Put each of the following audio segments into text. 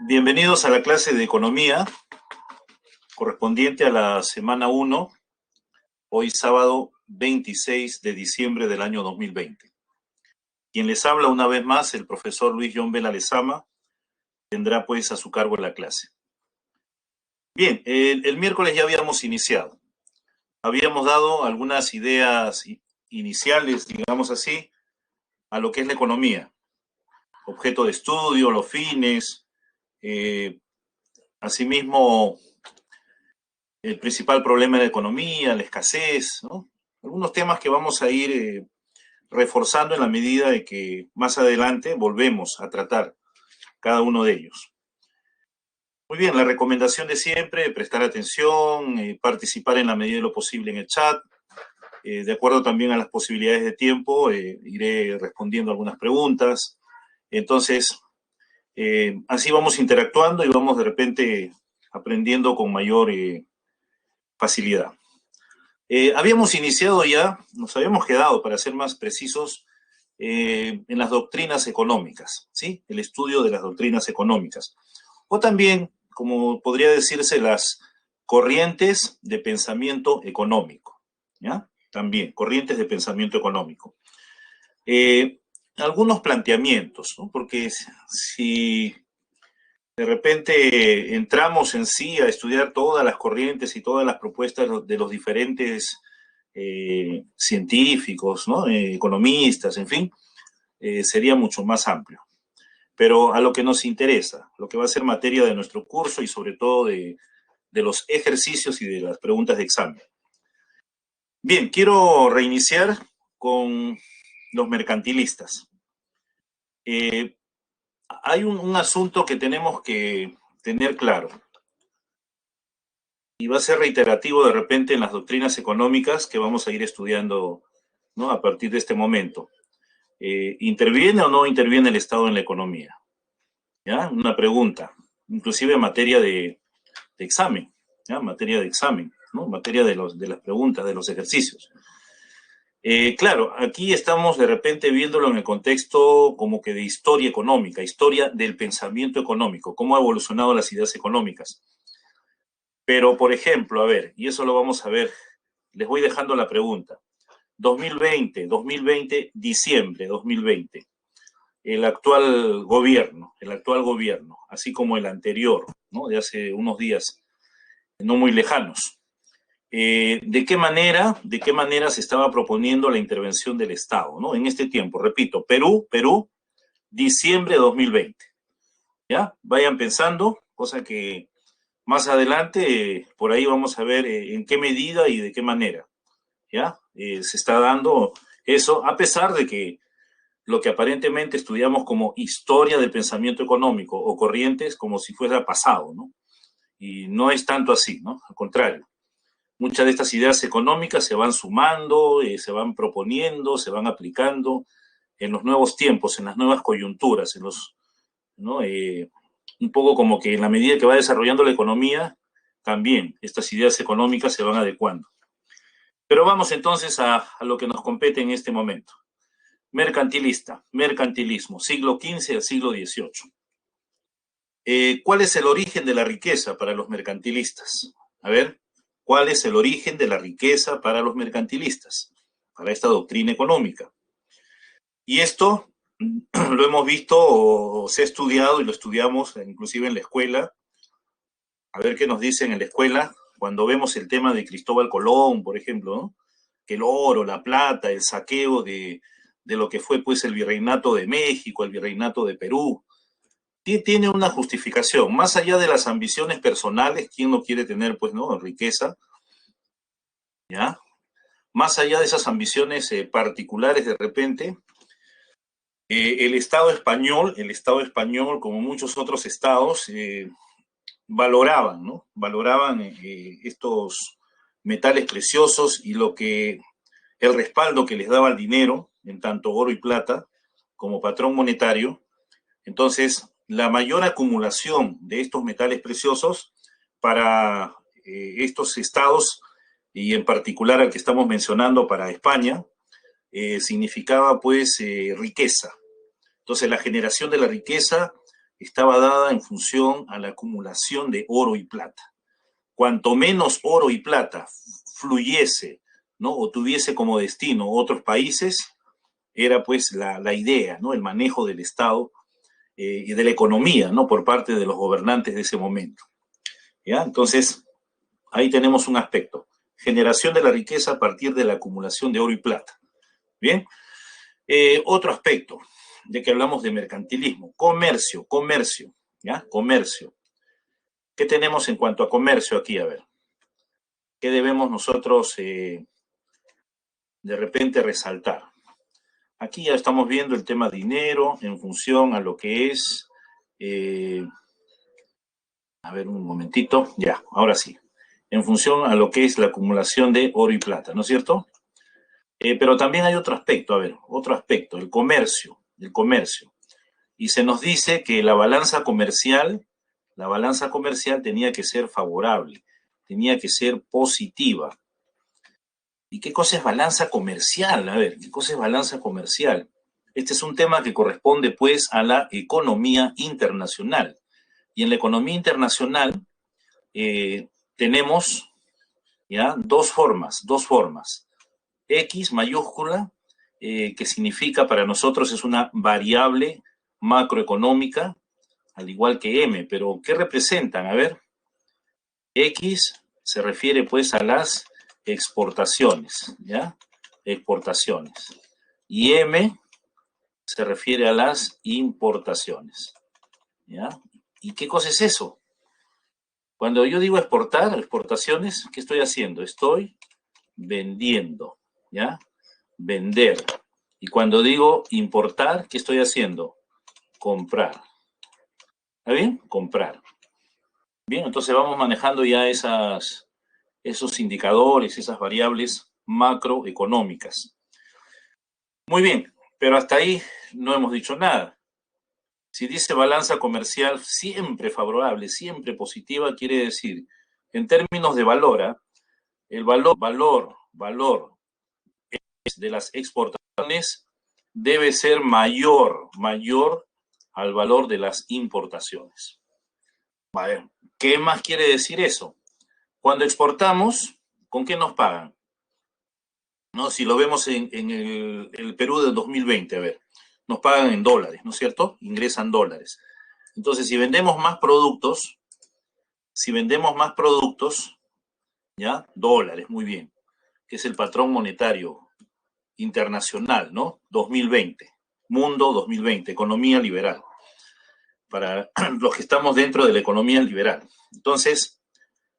Bienvenidos a la clase de economía correspondiente a la semana 1, hoy sábado 26 de diciembre del año 2020. Quien les habla una vez más, el profesor Luis John Vela Lezama, tendrá pues a su cargo la clase. Bien, el miércoles ya habíamos iniciado. Habíamos dado algunas ideas iniciales, digamos así, a lo que es la economía. Objeto de estudio, los fines, asimismo, el principal problema de la economía, la escasez, ¿no? Algunos temas que vamos a ir reforzando en la medida de que más adelante volvemos a tratar cada uno de ellos. Muy bien, la recomendación de siempre, prestar atención, participar en la medida de lo posible en el chat. De acuerdo también a las posibilidades de tiempo, iré respondiendo algunas preguntas. Entonces, así vamos interactuando y vamos de repente aprendiendo con mayor facilidad. Habíamos iniciado ya, nos habíamos quedado, para ser más precisos, en las doctrinas económicas, ¿sí? El estudio de las doctrinas económicas. O también, como podría decirse, las corrientes de pensamiento económico, ¿ya? También, corrientes de pensamiento económico. Algunos planteamientos, ¿no? Porque si de repente entramos en sí a estudiar todas las corrientes y todas las propuestas de los diferentes científicos, ¿no? Economistas, en fin, sería mucho más amplio. Pero a lo que nos interesa, lo que va a ser materia de nuestro curso y sobre todo de los ejercicios y de las preguntas de examen. Bien, quiero reiniciar con los mercantilistas. Hay un asunto que tenemos que tener claro, y va a ser reiterativo de repente en las doctrinas económicas que vamos a ir estudiando, ¿no? A partir de este momento. ¿Interviene o no interviene el Estado en la economía? ¿Ya? Una pregunta, inclusive en materia de examen, ¿ya? Materia de examen, ¿no? Materia de las preguntas, de los ejercicios. Claro, aquí estamos de repente viéndolo en el contexto como que de historia económica, historia del pensamiento económico, cómo ha evolucionado las ideas económicas. Pero, por ejemplo, a ver, y eso lo vamos a ver, les voy dejando la pregunta. 2020, diciembre 2020, el actual gobierno, así como el anterior, ¿no? De hace unos días, no muy lejanos. ¿De qué manera se estaba proponiendo la intervención del Estado, ¿no? En este tiempo, repito, Perú, diciembre de 2020. ¿Ya? Vayan pensando, cosa que más adelante, por ahí vamos a ver en qué medida y de qué manera, ¿ya? Se está dando eso, a pesar de que lo que aparentemente estudiamos como historia del pensamiento económico o corrientes como si fuera pasado, ¿no? Y no es tanto así, ¿no? Al contrario. Muchas de estas ideas económicas se van sumando, se van proponiendo, se van aplicando en los nuevos tiempos, en las nuevas coyunturas, en los, ¿no? Un poco como que en la medida que va desarrollando la economía, también estas ideas económicas se van adecuando. Pero vamos entonces a lo que nos compete en este momento. Mercantilismo, siglo XV al siglo XVIII. ¿Cuál es el origen de la riqueza para los mercantilistas? A ver, ¿cuál es el origen de la riqueza para los mercantilistas? Para esta doctrina económica. Y esto lo hemos visto o se ha estudiado y lo estudiamos inclusive en la escuela. A ver qué nos dicen en la escuela cuando vemos el tema de Cristóbal Colón, por ejemplo, ¿no? Que el oro, la plata, el saqueo de lo que fue pues el virreinato de México, el virreinato de Perú, tiene una justificación, más allá de las ambiciones personales. ¿Quién no quiere tener, pues, no, riqueza? ¿Ya? Más allá de esas ambiciones particulares de repente, el Estado español, como muchos otros estados, valoraban, ¿no? Valoraban estos metales preciosos y el respaldo que les daba el dinero, en tanto oro y plata, como patrón monetario. Entonces, la mayor acumulación de estos metales preciosos para estos estados, y en particular al que estamos mencionando para España, significaba pues riqueza. Entonces, la generación de la riqueza estaba dada en función a la acumulación de oro y plata. Cuanto menos oro y plata fluyese, ¿no?, o tuviese como destino otros países, era pues la idea, ¿no?, el manejo del Estado y de la economía, ¿no?, por parte de los gobernantes de ese momento. ¿Ya? Entonces, ahí tenemos un aspecto. Generación de la riqueza a partir de la acumulación de oro y plata. Bien. Otro aspecto de que hablamos de mercantilismo. Comercio. ¿Ya? Comercio. ¿Qué tenemos en cuanto a comercio aquí? A ver. ¿Qué debemos nosotros de repente resaltar? Aquí ya estamos viendo el tema dinero en función a lo que es... a ver, un momentito. Ya, ahora sí. En función a lo que es la acumulación de oro y plata, ¿no es cierto? Pero también hay otro aspecto, a ver, otro aspecto, el comercio. Y se nos dice que la balanza comercial tenía que ser favorable, tenía que ser positiva. ¿Y qué cosa es balanza comercial? A ver, ¿qué cosa es balanza comercial? Este es un tema que corresponde, pues, a la economía internacional. Y en la economía internacional tenemos, ¿ya?, dos formas. X mayúscula, que significa para nosotros es una variable macroeconómica, al igual que M, pero ¿qué representan? A ver, X se refiere pues a las exportaciones, ¿ya? Exportaciones. Y M se refiere a las importaciones, ¿ya? ¿Y qué cosa es eso? Cuando yo digo exportar, exportaciones, ¿qué estoy haciendo? Estoy vendiendo, ¿ya? Vender. Y cuando digo importar, ¿qué estoy haciendo? Comprar. ¿Está bien? Comprar. Bien, entonces vamos manejando ya esos indicadores, esas variables macroeconómicas. Muy bien, pero hasta ahí no hemos dicho nada. Si dice balanza comercial siempre favorable, siempre positiva, quiere decir, en términos de valor, el valor de las exportaciones debe ser mayor al valor de las importaciones. A ver, ¿qué más quiere decir eso? Cuando exportamos, ¿con qué nos pagan? ¿No? Si lo vemos en el Perú del 2020, a ver, nos pagan en dólares, ¿no es cierto? Ingresan dólares. Entonces, si vendemos más productos, ¿ya? Dólares, muy bien, que es el patrón monetario internacional, ¿no? 2020, mundo 2020, economía liberal, para los que estamos dentro de la economía liberal. Entonces,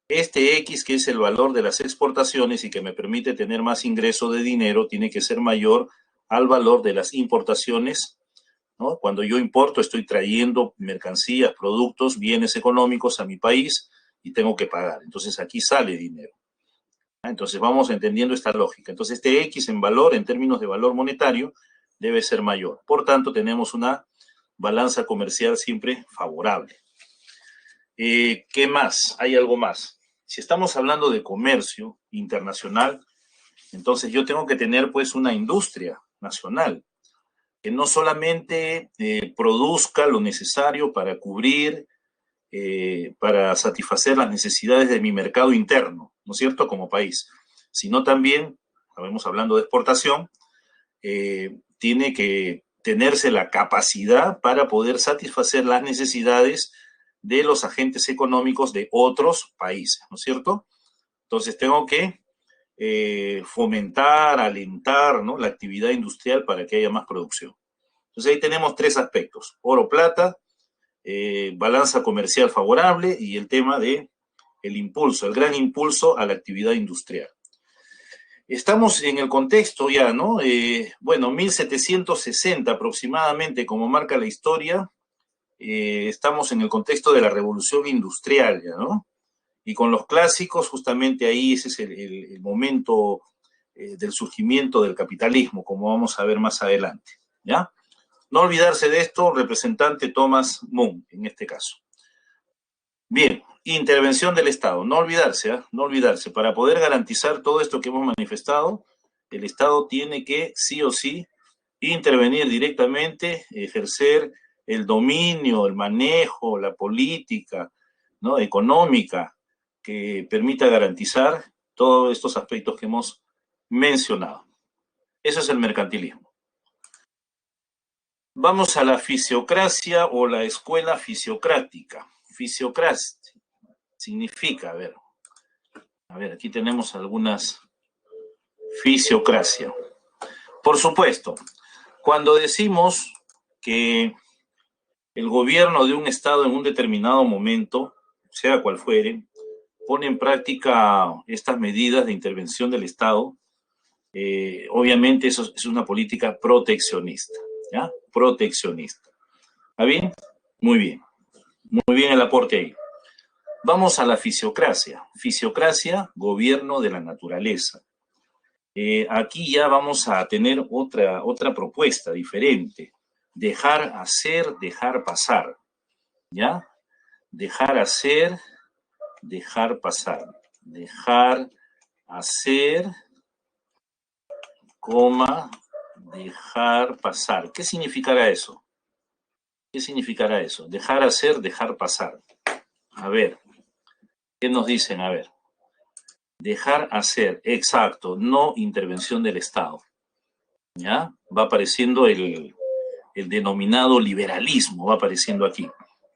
este X, que es el valor de las exportaciones y que me permite tener más ingreso de dinero, tiene que ser mayor al valor de las importaciones, ¿no? Cuando yo importo, estoy trayendo mercancías, productos, bienes económicos a mi país y tengo que pagar. Entonces, aquí sale dinero. Entonces, vamos entendiendo esta lógica. Entonces, este X en valor, en términos de valor monetario, debe ser mayor. Por tanto, tenemos una balanza comercial siempre favorable. ¿Qué más? Hay algo más. Si estamos hablando de comercio internacional, entonces yo tengo que tener pues una industria nacional que no solamente produzca lo necesario para cubrir, para satisfacer las necesidades de mi mercado interno, ¿no es cierto?, como país, sino también, estamos hablando de exportación, tiene que tenerse la capacidad para poder satisfacer las necesidades de los agentes económicos de otros países, ¿no es cierto? Entonces tengo que fomentar, alentar, ¿no?, la actividad industrial para que haya más producción. Entonces ahí tenemos tres aspectos: oro, plata, balanza comercial favorable y el tema de el gran impulso a la actividad industrial. Estamos en el contexto ya, ¿no? Bueno, 1760 aproximadamente, como marca la historia, estamos en el contexto de la revolución industrial, ¿ya, no? Y con los clásicos, justamente ahí ese es el momento del surgimiento del capitalismo, como vamos a ver más adelante, ¿ya? No olvidarse de esto, representante Thomas Moon, en este caso. Bien, intervención del Estado, no olvidarse, ¿eh? No olvidarse, para poder garantizar todo esto que hemos manifestado, el Estado tiene que, sí o sí, intervenir directamente, ejercer el dominio, el manejo, la política, ¿no?, económica que permita garantizar todos estos aspectos que hemos mencionado. Eso es el mercantilismo. Vamos a la fisiocracia o la escuela fisiocrática. Fisiocracia significa, a ver, aquí tenemos algunas. Fisiocracia. Por supuesto, cuando decimos que el gobierno de un Estado en un determinado momento, sea cual fuere, pone en práctica estas medidas de intervención del Estado, obviamente eso es una política proteccionista, ¿ya? Proteccionista. ¿Está bien? Muy bien. Muy bien el aporte ahí. Vamos a la fisiocracia. Fisiocracia, gobierno de la naturaleza. Aquí ya vamos a tener otra propuesta diferente. Dejar hacer, dejar pasar. ¿Ya? Dejar hacer, dejar pasar. Dejar hacer, coma, dejar pasar. ¿Qué significará eso? ¿Qué significará eso? Dejar hacer, dejar pasar. A ver, ¿qué nos dicen? A ver. Dejar hacer, exacto, no intervención del Estado. ¿Ya? Va apareciendo el denominado liberalismo, va apareciendo aquí.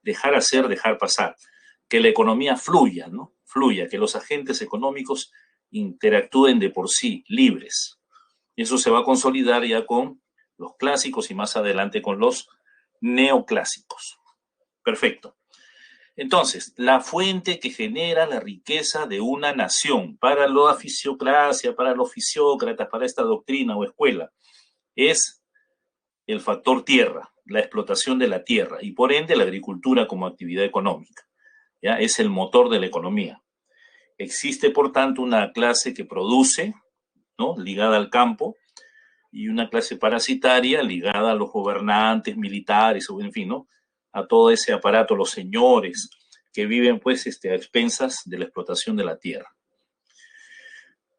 Dejar hacer, dejar pasar. Que la economía fluya, ¿no? Fluya, que los agentes económicos interactúen de por sí, libres. Eso se va a consolidar ya con los clásicos y más adelante con los neoclásicos. Perfecto. Entonces, la fuente que genera la riqueza de una nación para la fisiocracia, para los fisiócratas, para esta doctrina o escuela, es el factor tierra, la explotación de la tierra y por ende la agricultura como actividad económica. ¿Ya? Es el motor de la economía. Existe, por tanto, una clase que produce, ¿no?, ligada al campo, y una clase parasitaria ligada a los gobernantes, militares, o en fin, ¿no?, a todo ese aparato, los señores que viven pues a expensas de la explotación de la tierra.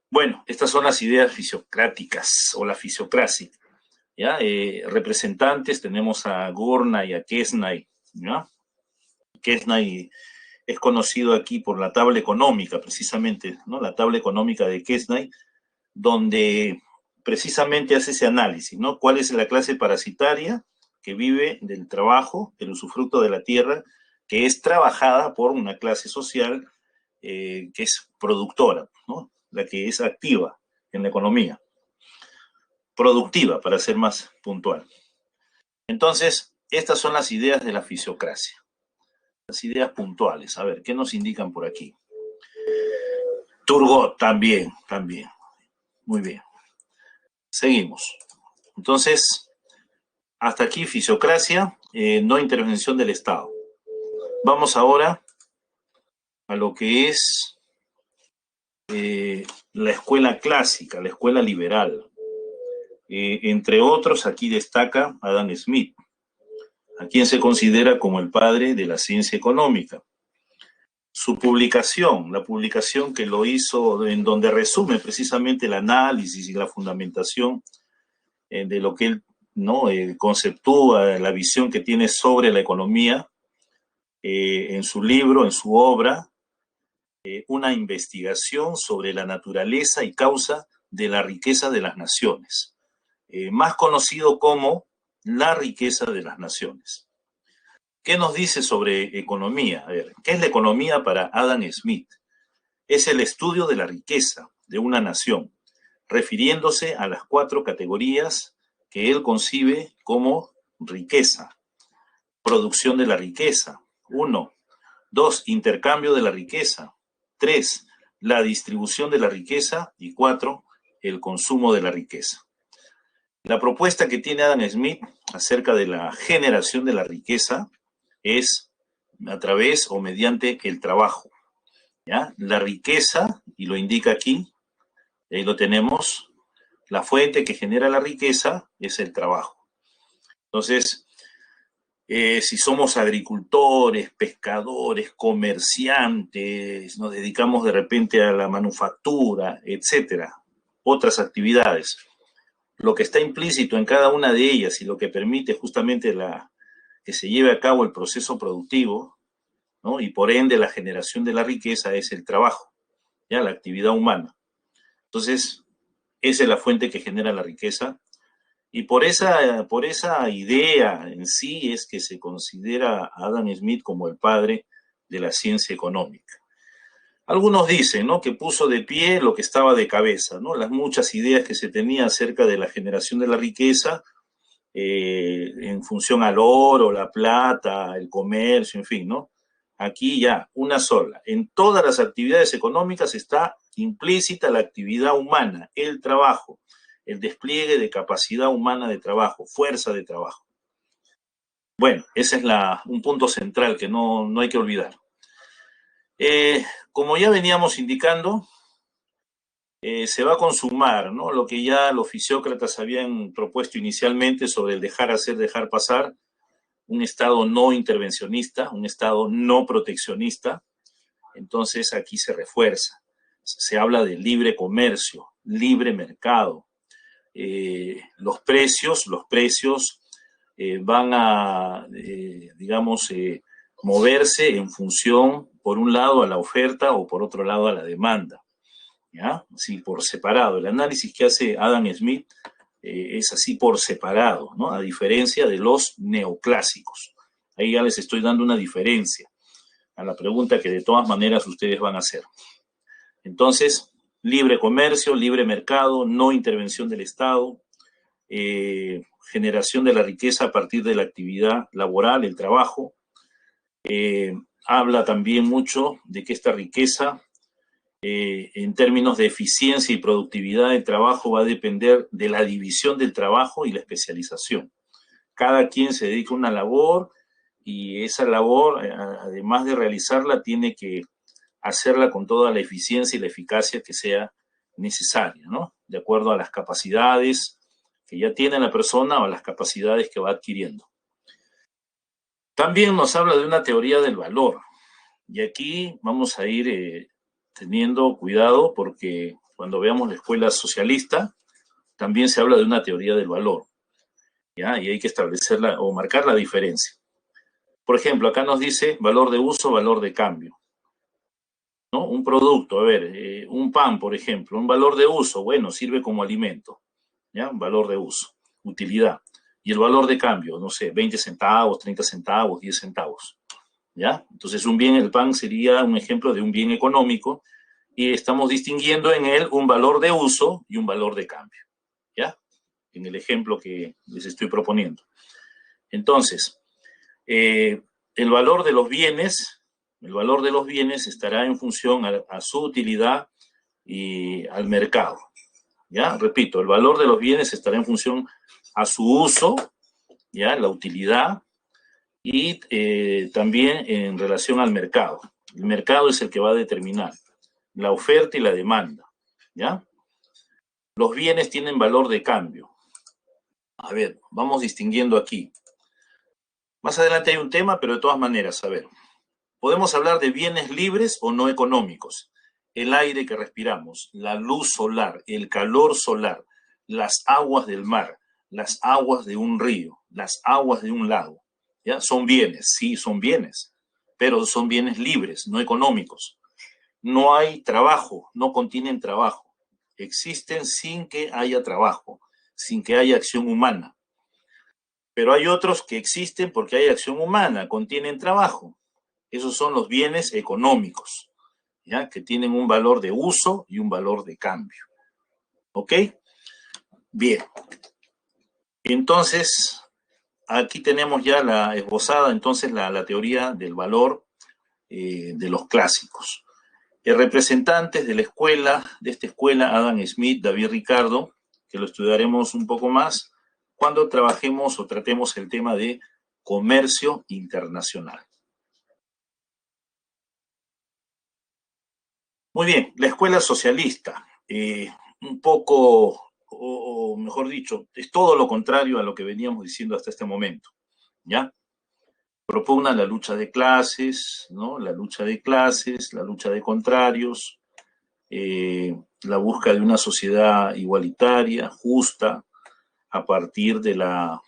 Bueno, estas son las ideas fisiocráticas o la fisiocracia. ¿Ya? Representantes tenemos a Gurnay y a Quesnay. ¿Ya? Quesnay es conocido aquí por la tabla económica, precisamente, ¿no?, la tabla económica de Quesnay, donde precisamente hace ese análisis, ¿no? ¿Cuál es la clase parasitaria que vive del trabajo, del usufructo de la tierra, que es trabajada por una clase social que es productora, ¿no?, la que es activa en la economía? Productiva, para ser más puntual. Entonces, estas son las ideas de la fisiocracia. Las ideas puntuales. A ver, ¿qué nos indican por aquí? Turgot, también. Muy bien. Seguimos. Entonces, hasta aquí fisiocracia, no intervención del Estado. Vamos ahora a lo que es la escuela clásica, la escuela liberal. Entre otros, aquí destaca Adam Smith, a quien se considera como el padre de la ciencia económica. Su publicación, la publicación que lo hizo, en donde resume precisamente el análisis y la fundamentación de lo que él, ¿no?, conceptúa, la visión que tiene sobre la economía, en su libro, en su obra, una investigación sobre la naturaleza y causa de la riqueza de las naciones, más conocido como La riqueza de las naciones. ¿Qué nos dice sobre economía? A ver, ¿qué es la economía para Adam Smith? Es el estudio de la riqueza de una nación, refiriéndose a las 4 categorías que él concibe como riqueza. Producción de la riqueza, 1. 2. Intercambio de la riqueza. 3. La distribución de la riqueza. Y 4. El consumo de la riqueza. La propuesta que tiene Adam Smith acerca de la generación de la riqueza es a través o mediante el trabajo. ¿Ya? La riqueza, y lo indica aquí, ahí lo tenemos, la fuente que genera la riqueza es el trabajo. Entonces, si somos agricultores, pescadores, comerciantes, nos dedicamos de repente a la manufactura, etcétera, otras actividades, lo que está implícito en cada una de ellas y lo que permite justamente la que se lleve a cabo el proceso productivo, ¿no? Y por ende la generación de la riqueza es el trabajo, ¿ya? La actividad humana. Entonces, esa es la fuente que genera la riqueza. Y por esa idea en sí es que se considera a Adam Smith como el padre de la ciencia económica. Algunos dicen, ¿no?, que puso de pie lo que estaba de cabeza, ¿no? Las muchas ideas que se tenía acerca de la generación de la riqueza en función al oro, la plata, el comercio, en fin, ¿no? Aquí ya, una sola. En todas las actividades económicas está implícita la actividad humana, el trabajo, el despliegue de capacidad humana de trabajo, fuerza de trabajo. Bueno, ese es un punto central que no hay que olvidar. Como ya veníamos indicando, se va a consumar, ¿no?, lo que ya los fisiócratas habían propuesto inicialmente sobre el dejar hacer, dejar pasar, un Estado no intervencionista, un Estado no proteccionista. Entonces aquí se refuerza, se habla de libre comercio, libre mercado. Los precios van a, digamos, moverse en función, por un lado, a la oferta o por otro lado a la demanda, ¿ya? Así por separado. El análisis que hace Adam Smith es así por separado, ¿no? A diferencia de los neoclásicos. Ahí ya les estoy dando una diferencia a la pregunta que de todas maneras ustedes van a hacer. Entonces, libre comercio, libre mercado, no intervención del Estado, generación de la riqueza a partir de la actividad laboral, el trabajo. Habla también mucho de que esta riqueza, en términos de eficiencia y productividad del trabajo, va a depender de la división del trabajo y la especialización. Cada quien se dedica a una labor y esa labor, además de realizarla, tiene que hacerla con toda la eficiencia y la eficacia que sea necesaria, ¿no? De acuerdo a las capacidades que ya tiene la persona o a las capacidades que va adquiriendo. También nos habla de una teoría del valor. Y aquí vamos a ir teniendo cuidado porque cuando veamos la escuela socialista, también se habla de una teoría del valor, ¿ya? Y hay que establecerla o marcar la diferencia. Por ejemplo, acá nos dice valor de uso, valor de cambio, ¿no? Un producto, a ver, un pan, por ejemplo, un valor de uso, bueno, sirve como alimento, ¿ya? Un valor de uso, utilidad. Y el valor de cambio, no sé, 20 centavos, 30 centavos, 10 centavos, ¿ya? Entonces, un bien, el pan sería un ejemplo de un bien económico y estamos distinguiendo en él un valor de uso y un valor de cambio, ¿ya? En el ejemplo que les estoy proponiendo. Entonces, el valor de los bienes estará en función a su utilidad y al mercado, ¿ya? Repito, el valor de los bienes estará en función a su uso, ¿ya? La utilidad y también en relación al mercado. El mercado es el que va a determinar la oferta y la demanda, ¿ya? Los bienes tienen valor de cambio. A ver, vamos distinguiendo aquí. Más adelante hay un tema, pero de todas maneras, a ver. Podemos hablar de bienes libres o no económicos. El aire que respiramos, la luz solar, el calor solar, las aguas del mar, las aguas de un río, las aguas de un lago, ¿ya? Son bienes, sí, son bienes, pero son bienes libres, no económicos. No hay trabajo, no contienen trabajo. Existen sin que haya trabajo, sin que haya acción humana. Pero hay otros que existen porque hay acción humana, contienen trabajo. Esos son los bienes económicos, ¿ya? Que tienen un valor de uso y un valor de cambio. ¿Ok? Bien. Entonces, aquí tenemos ya la esbozada, entonces, la teoría del valor de los clásicos. Representantes de esta escuela, Adam Smith, David Ricardo, que lo estudiaremos un poco más cuando trabajemos o tratemos el tema de comercio internacional. Muy bien, la escuela socialista, un poco, o mejor dicho, es todo lo contrario a lo que veníamos diciendo hasta este momento, ¿ya? Propugna la lucha de clases, ¿no? La lucha de clases, la lucha de contrarios, la búsqueda de una sociedad igualitaria, justa, a partir de la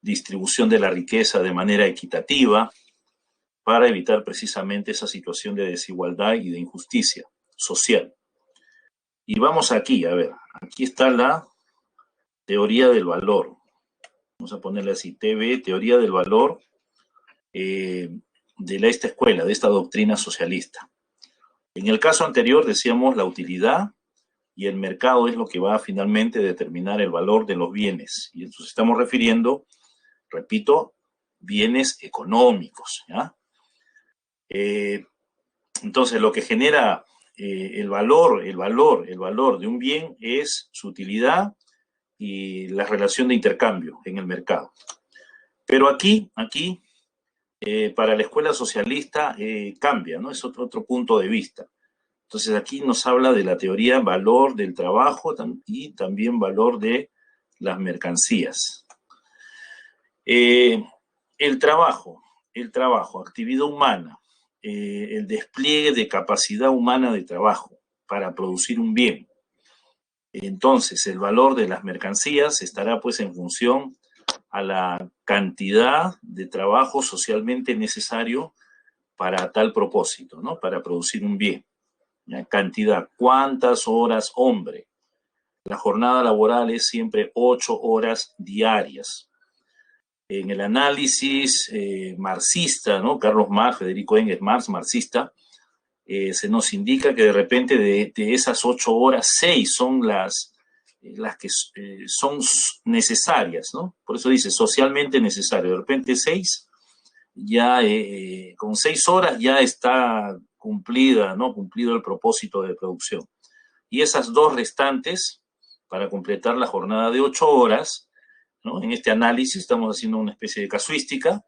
distribución de la riqueza de manera equitativa para evitar precisamente esa situación de desigualdad y de injusticia social. Y vamos aquí, a ver, aquí está la teoría del valor. Vamos a ponerle así, teoría del valor de esta escuela, de esta doctrina socialista. En el caso anterior decíamos la utilidad y el mercado es lo que va a finalmente determinar el valor de los bienes. Y entonces estamos refiriendo, repito, bienes económicos, ¿ya? Entonces lo que genera el valor de un bien es su utilidad y la relación de intercambio en el mercado. Pero aquí para la escuela socialista cambia, ¿no? Es otro punto de vista. Entonces aquí nos habla de la teoría valor del trabajo y también valor de las mercancías. El trabajo, actividad humana, el despliegue de capacidad humana de trabajo para producir un bien. Entonces, el valor de las mercancías estará pues en función a la cantidad de trabajo socialmente necesario para tal propósito, ¿no? Para producir un bien. ¿Ya? Cantidad, ¿cuántas horas hombre? La jornada laboral es siempre 8 horas diarias. En el análisis marxista, ¿no? Carlos Marx, Federico Engels, marxista, se nos indica que de repente de esas 8 horas, 6 son las que son necesarias, ¿no? Por eso dice socialmente necesario. De repente 6, ya con 6 horas ya está cumplida, ¿no? Cumplido el propósito de producción. Y esas 2 restantes, para completar la jornada de 8 horas, ¿no? En este análisis estamos haciendo una especie de casuística,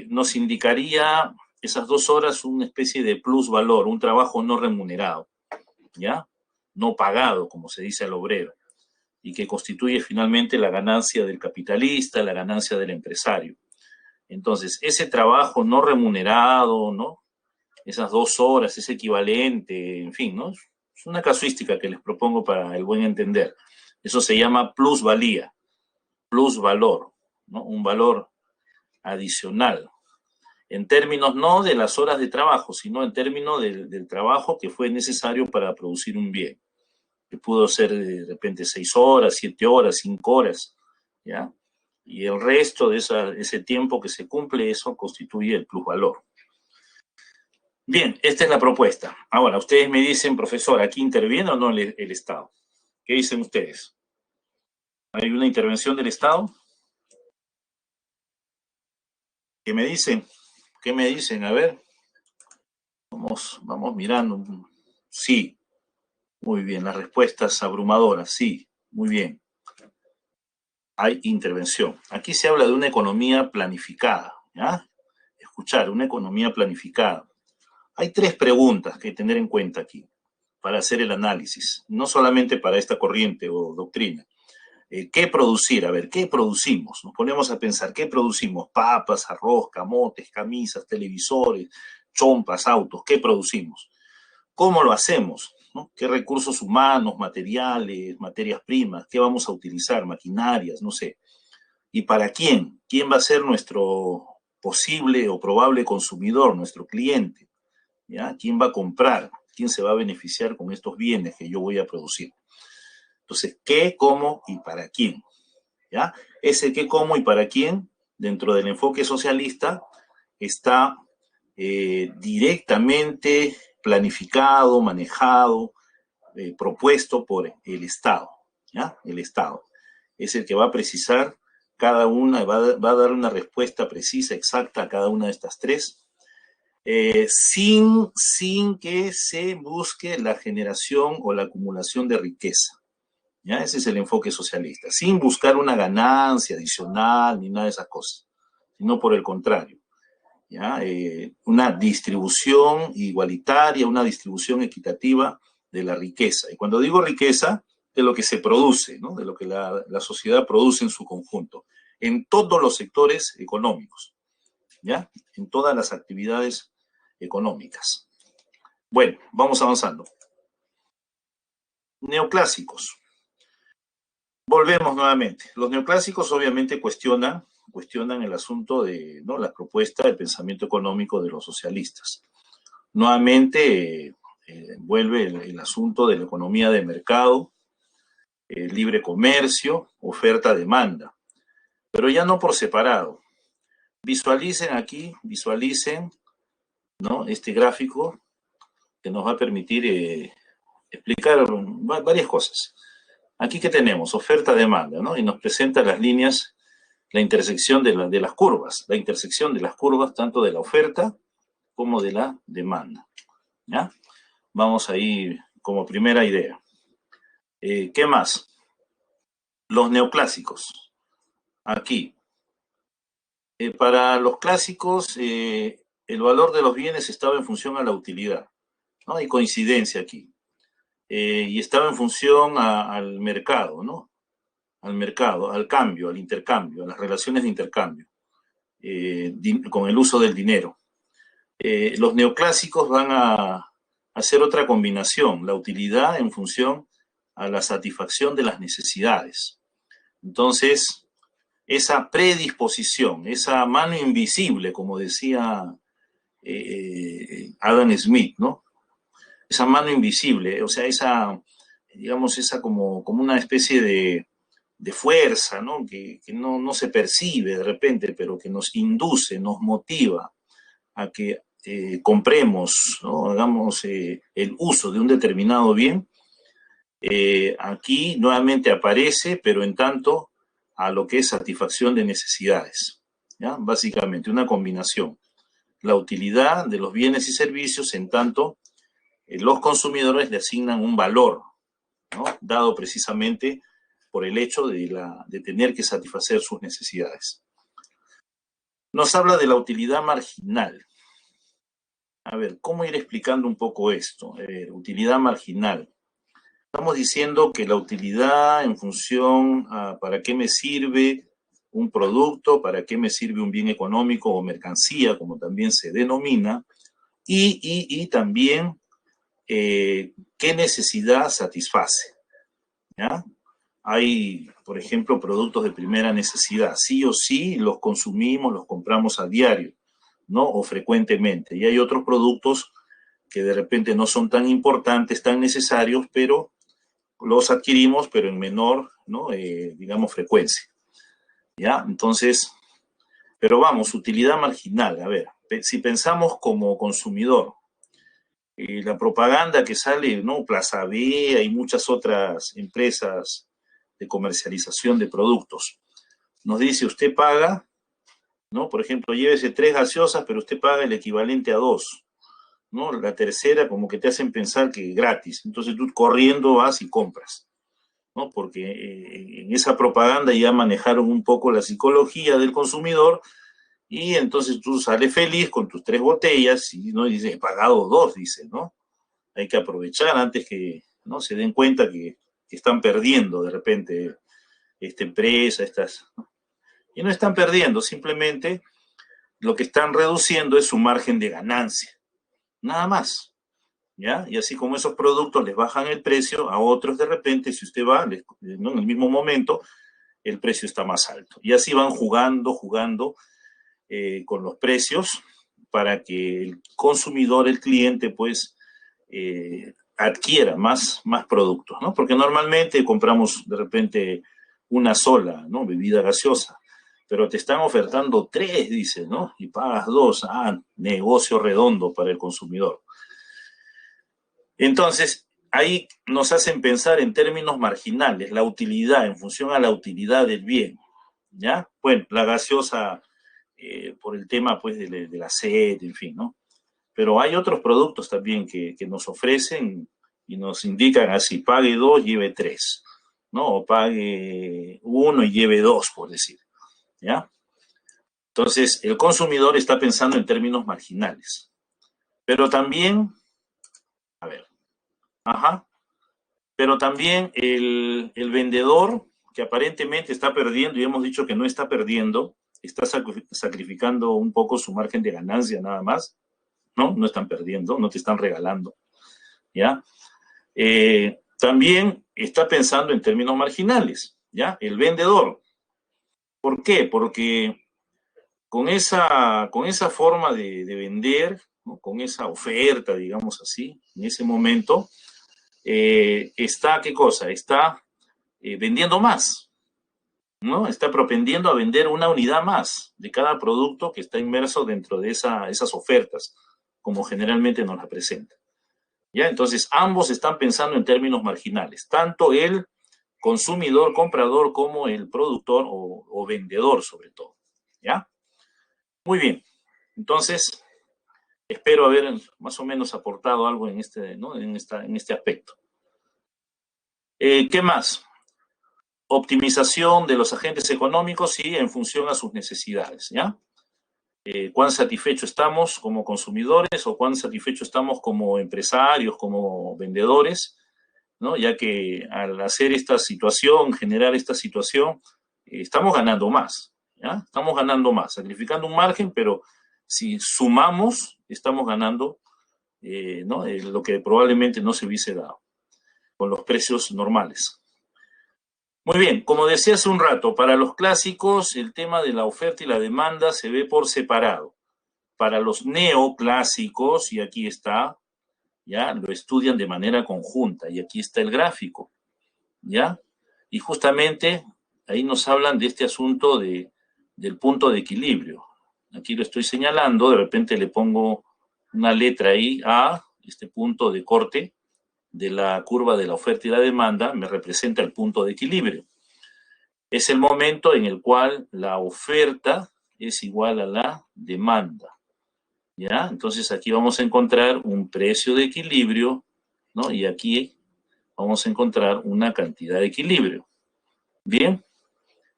nos indicaría esas 2 horas una especie de plusvalor, un trabajo no remunerado, ¿ya? No pagado, como se dice al obrero, y que constituye finalmente la ganancia del capitalista, la ganancia del empresario. Entonces, ese trabajo no remunerado, ¿no? Esas 2 horas, ese equivalente, en fin, ¿no? Es una casuística que les propongo para el buen entender. Eso se llama plusvalía, plusvalor, ¿no? Un valor adicional, en términos no de las horas de trabajo, sino en términos del trabajo que fue necesario para producir un bien, que pudo ser de repente 6 horas, 7 horas, 5 horas, ¿ya? Y el resto de ese tiempo que se cumple, eso constituye el plusvalor. Bien, esta es la propuesta. Ahora, ustedes me dicen, profesor, ¿aquí interviene o no el Estado? ¿Qué dicen ustedes? ¿Hay una intervención del Estado? ¿Qué me dicen? ¿Qué me dicen? A ver, vamos mirando. Sí, muy bien, las respuestas abrumadoras, sí, muy bien. Hay intervención. Aquí se habla de una economía planificada, ¿ya? Escuchar, una economía planificada. Hay 3 preguntas que tener en cuenta aquí para hacer el análisis, no solamente para esta corriente o doctrina. ¿Qué producir? A ver, ¿qué producimos? Nos ponemos a pensar, ¿qué producimos? Papas, arroz, camotes, camisas, televisores, chompas, autos, ¿qué producimos? ¿Cómo lo hacemos? ¿No? ¿Qué recursos humanos, materiales, materias primas, qué vamos a utilizar, maquinarias, no sé? ¿Y para quién? ¿Quién va a ser nuestro posible o probable consumidor, nuestro cliente? ¿Ya? ¿Quién va a comprar? ¿Quién se va a beneficiar con estos bienes que yo voy a producir? Entonces, ¿qué, cómo y para quién? ¿Ya? Ese qué, cómo y para quién, dentro del enfoque socialista, está directamente planificado, manejado, propuesto por el Estado, ¿ya? El Estado es el que va a precisar cada una, va a dar una respuesta precisa, exacta a cada una de estas 3, sin que se busque la generación o la acumulación de riqueza. ¿Ya? Ese es el enfoque socialista, sin buscar una ganancia adicional ni nada de esas cosas, sino por el contrario, ¿ya? Una distribución igualitaria, una distribución equitativa de la riqueza. Y cuando digo riqueza, de lo que se produce, ¿no? De lo que la sociedad produce en su conjunto, en todos los sectores económicos, ¿ya? En todas las actividades económicas. Bueno, vamos avanzando. Neoclásicos. volvemos nuevamente. Los neoclásicos obviamente cuestionan el asunto de, ¿no?, la propuesta del pensamiento económico de los socialistas. Nuevamente vuelve el asunto de la economía de mercado, libre comercio, oferta-demanda, pero ya no por separado. Visualicen aquí, ¿no?, este gráfico que nos va a permitir explicar varias cosas. Aquí que tenemos oferta-demanda, ¿no?, y nos presenta las líneas, la intersección de las curvas, la intersección de las curvas tanto de la oferta como de la demanda, ¿ya? Vamos ahí como primera idea. ¿Qué más? Los neoclásicos. Aquí. Para los clásicos, el valor de los bienes estaba en función a la utilidad, ¿no? Hay coincidencia aquí. Y estaba en función al mercado, ¿no? Al mercado, al cambio, al intercambio, a las relaciones de intercambio, con el uso del dinero. Los neoclásicos van a hacer otra combinación, la utilidad en función a la satisfacción de las necesidades. Entonces, esa predisposición, esa mano invisible, como decía Adam Smith, ¿no? Esa mano invisible, o sea, esa, digamos, esa como una especie de fuerza, ¿no? Que no se percibe de repente, pero que nos induce, nos motiva a que compremos, ¿no?, hagamos el uso de un determinado bien. Aquí nuevamente aparece, pero en tanto a lo que es satisfacción de necesidades, ¿ya? Básicamente una combinación. La utilidad de los bienes y servicios en tanto los consumidores le asignan un valor, ¿no?, dado precisamente por el hecho de tener que satisfacer sus necesidades. Nos habla de la utilidad marginal. A ver, ¿cómo ir explicando un poco esto? Utilidad marginal. Estamos diciendo que la utilidad en función a para qué me sirve un producto, para qué me sirve un bien económico o mercancía, como también se denomina, y también qué necesidad satisface, ¿ya? Hay, por ejemplo, productos de primera necesidad. Sí o sí los consumimos, los compramos a diario, ¿no?, o frecuentemente. Y hay otros productos que de repente no son tan importantes, tan necesarios, pero los adquirimos, pero en menor, ¿no?, digamos, frecuencia, ¿ya? Entonces, pero vamos, utilidad marginal. A ver, si pensamos como consumidor, la propaganda que sale, ¿no?, Plaza B, hay muchas otras empresas de comercialización de productos. Nos dice, usted paga, ¿no? Por ejemplo, llévese 3 gaseosas, pero usted paga el equivalente a 2, ¿no? La tercera como que te hacen pensar que es gratis. Entonces tú corriendo vas y compras, ¿no? Porque en esa propaganda ya manejaron un poco la psicología del consumidor y entonces tú sales feliz con tus 3 botellas y, ¿no?, y dices, he pagado 2, dice, ¿no? Hay que aprovechar antes que, ¿no?, se den cuenta que están perdiendo de repente esta empresa, estas, ¿no? Y no están perdiendo, simplemente lo que están reduciendo es su margen de ganancia, nada más, ¿ya? Y así como esos productos les bajan el precio, a otros de repente, si usted va, ¿no?, en el mismo momento, el precio está más alto. Y así van jugando con los precios para que el consumidor, el cliente, pues, adquiera más productos, ¿no? Porque normalmente compramos de repente una sola, ¿no?, bebida gaseosa, pero te están ofertando 3, dice, ¿no? Y pagas 2, negocio redondo para el consumidor. Entonces, ahí nos hacen pensar en términos marginales, la utilidad, en función a la utilidad del bien, ¿ya? Bueno, la gaseosa, por el tema, pues, de la sed, en fin, ¿no? Pero hay otros productos también que nos ofrecen y nos indican así, pague 2, lleve 3, ¿no? O pague 1 y lleve 2, por decir, ¿ya? Entonces, el consumidor está pensando en términos marginales. Pero también, a ver, pero también el vendedor, que aparentemente está perdiendo, y hemos dicho que no está perdiendo, está sacrificando un poco su margen de ganancia nada más, ¿no? No están perdiendo, no te están regalando, ¿ya? También está pensando en términos marginales. ¿ya? El vendedor. ¿Por qué? Porque con esa forma de vender, ¿no? Con esa oferta, digamos así, en ese momento, está, ¿qué cosa? Está vendiendo más, ¿no? Está propendiendo a vender una unidad más de cada producto que está inmerso dentro de esas ofertas, como generalmente nos la presenta. ¿Ya? Entonces, ambos están pensando en términos marginales, tanto el consumidor, comprador, como el productor o vendedor, sobre todo. ¿Ya? Muy bien. Entonces, espero haber más o menos aportado algo en este, ¿no? en este aspecto. ¿Qué más? Optimización de los agentes económicos y en función a sus necesidades, ¿ya? Cuán satisfechos estamos como consumidores o cuán satisfechos estamos como empresarios, como vendedores, ¿no? Ya que al hacer esta situación, generar esta situación, estamos ganando más, ¿ya? Estamos ganando más, sacrificando un margen, pero si sumamos, estamos ganando ¿no? Lo que probablemente no se hubiese dado con los precios normales. Muy bien, como decía hace un rato, para los clásicos el tema de la oferta y la demanda se ve por separado. Para los neoclásicos, y aquí está, ya lo estudian de manera conjunta, y aquí está el gráfico, ¿ya? Y justamente ahí nos hablan de este asunto del punto de equilibrio. Aquí lo estoy señalando, de repente le pongo una letra ahí, A, este punto de corte de la curva de la oferta y la demanda, me representa el punto de equilibrio. Es el momento en el cual la oferta es igual a la demanda, ¿ya? Entonces aquí vamos a encontrar un precio de equilibrio, ¿no? Y aquí vamos a encontrar una cantidad de equilibrio. Bien,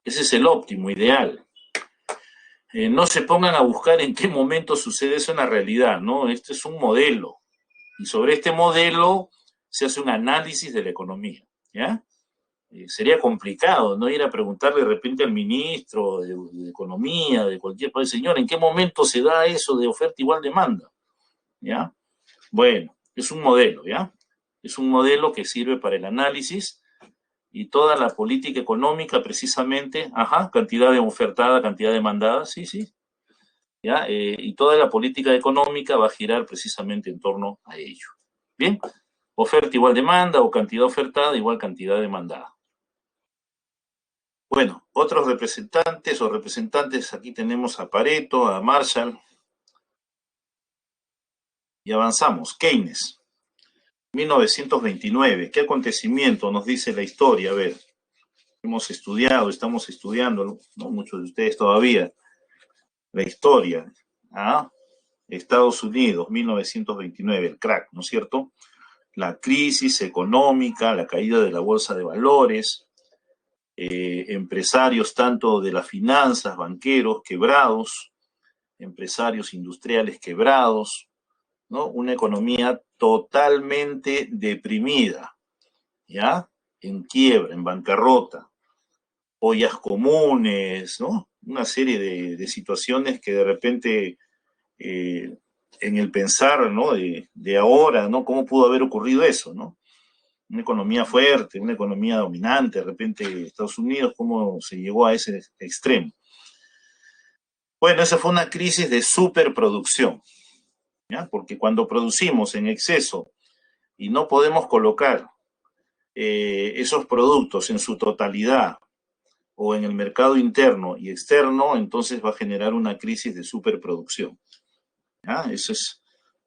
ese es el óptimo, ideal. No se pongan a buscar en qué momento sucede eso en la realidad, ¿no? Este es un modelo. Y sobre este modelo se hace un análisis de la economía, ¿ya? Sería complicado, ¿no? Ir a preguntarle de repente al ministro de Economía, de cualquier país, señor, ¿en qué momento se da eso de oferta igual demanda? ¿Ya? Bueno, es un modelo, ¿ya? Es un modelo que sirve para el análisis y toda la política económica precisamente, ajá, cantidad de ofertada, cantidad demandada, sí, sí, ¿ya? Y toda la política económica va a girar precisamente en torno a ello. Bien, oferta igual demanda o cantidad ofertada igual cantidad demandada. Bueno, otros representantes, aquí tenemos a Pareto, a Marshall, y avanzamos. Keynes, 1929. ¿Qué acontecimiento nos dice la historia? A ver, estamos estudiando, ¿no? Muchos de ustedes todavía, la historia. ¿Ah? Estados Unidos, 1929, el crack, ¿no es cierto? La crisis económica, la caída de la bolsa de valores, empresarios tanto de las finanzas, banqueros quebrados, empresarios industriales quebrados, ¿no? Una economía totalmente deprimida, ¿ya? En quiebra, en bancarrota, ollas comunes, ¿no? Una serie de situaciones que de repente en el pensar, ¿no? De ahora, ¿no? ¿Cómo pudo haber ocurrido eso, ¿no? Una economía fuerte, una economía dominante, de repente Estados Unidos, ¿cómo se llegó a ese extremo? Bueno, esa fue una crisis de superproducción, ¿ya? Porque cuando producimos en exceso y no podemos colocar esos productos en su totalidad o en el mercado interno y externo, entonces va a generar una crisis de superproducción. ¿Ya? Eso es,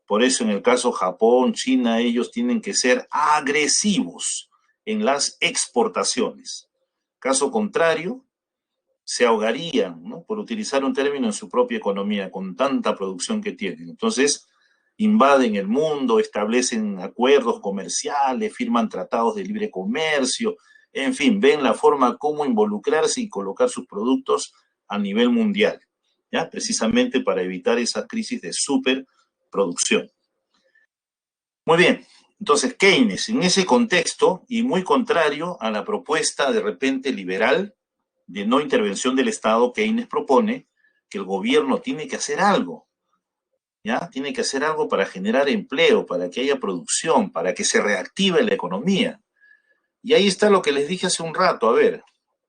por eso en el caso Japón, China, ellos tienen que ser agresivos en las exportaciones. Caso contrario, se ahogarían, ¿no? Por utilizar un término en su propia economía, con tanta producción que tienen. Entonces, invaden el mundo, establecen acuerdos comerciales, firman tratados de libre comercio, en fin, ven la forma cómo involucrarse y colocar sus productos a nivel mundial, ¿ya? Precisamente para evitar esa crisis de superproducción. Muy bien, entonces Keynes, en ese contexto, y muy contrario a la propuesta de repente liberal de no intervención del Estado, Keynes propone que el gobierno tiene que hacer algo, ¿ya? Tiene que hacer algo para generar empleo, para que haya producción, para que se reactive la economía. Y ahí está lo que les dije hace un rato, a ver,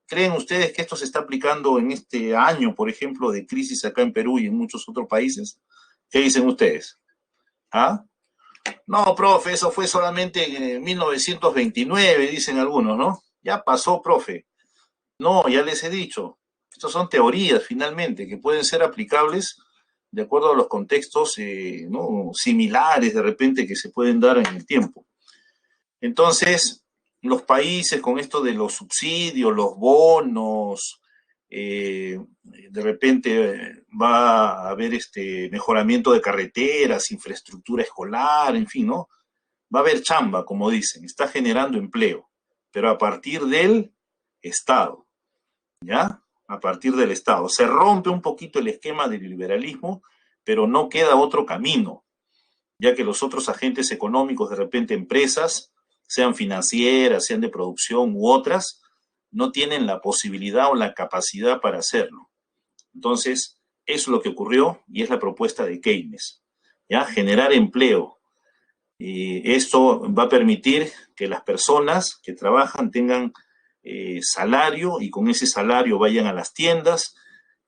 ¿Creen ustedes que esto se está aplicando en este año, por ejemplo, de crisis acá en Perú y en muchos otros países? ¿Qué dicen ustedes? ¿Ah? No, profe, eso fue solamente en 1929, dicen algunos, ¿no? Ya pasó, profe. No, ya les he dicho. Estas son teorías, finalmente, que pueden ser aplicables de acuerdo a los contextos ¿no? similares, de repente, que se pueden dar en el tiempo. Entonces, los países con esto de los subsidios, los bonos, de repente va a haber este mejoramiento de carreteras, infraestructura escolar, en fin, ¿no? Va a haber chamba, como dicen, está generando empleo, pero a partir del Estado, ¿ya? A partir del Estado. Se rompe un poquito el esquema del liberalismo, pero no queda otro camino, ya que los otros agentes económicos, de repente empresas, sean financieras, sean de producción u otras, no tienen la posibilidad o la capacidad para hacerlo. Entonces, eso es lo que ocurrió y es la propuesta de Keynes, ¿ya? Generar empleo. Y esto va a permitir que las personas que trabajan tengan salario y con ese salario vayan a las tiendas,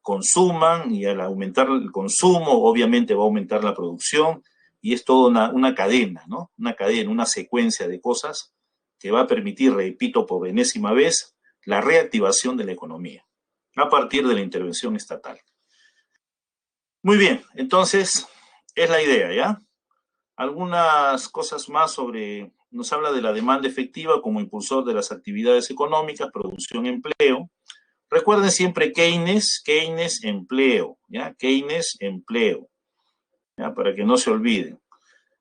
consuman y al aumentar el consumo, obviamente va a aumentar la producción y es toda una cadena, ¿no? Una cadena, una secuencia de cosas que va a permitir, repito por enésima vez, la reactivación de la economía a partir de la intervención estatal. Muy bien, entonces es la idea, ¿ya? Algunas cosas más sobre, nos habla de la demanda efectiva como impulsor de las actividades económicas, producción, empleo. Recuerden siempre Keynes, empleo, ¿ya? Keynes, empleo, ¿ya? Para que no se olviden.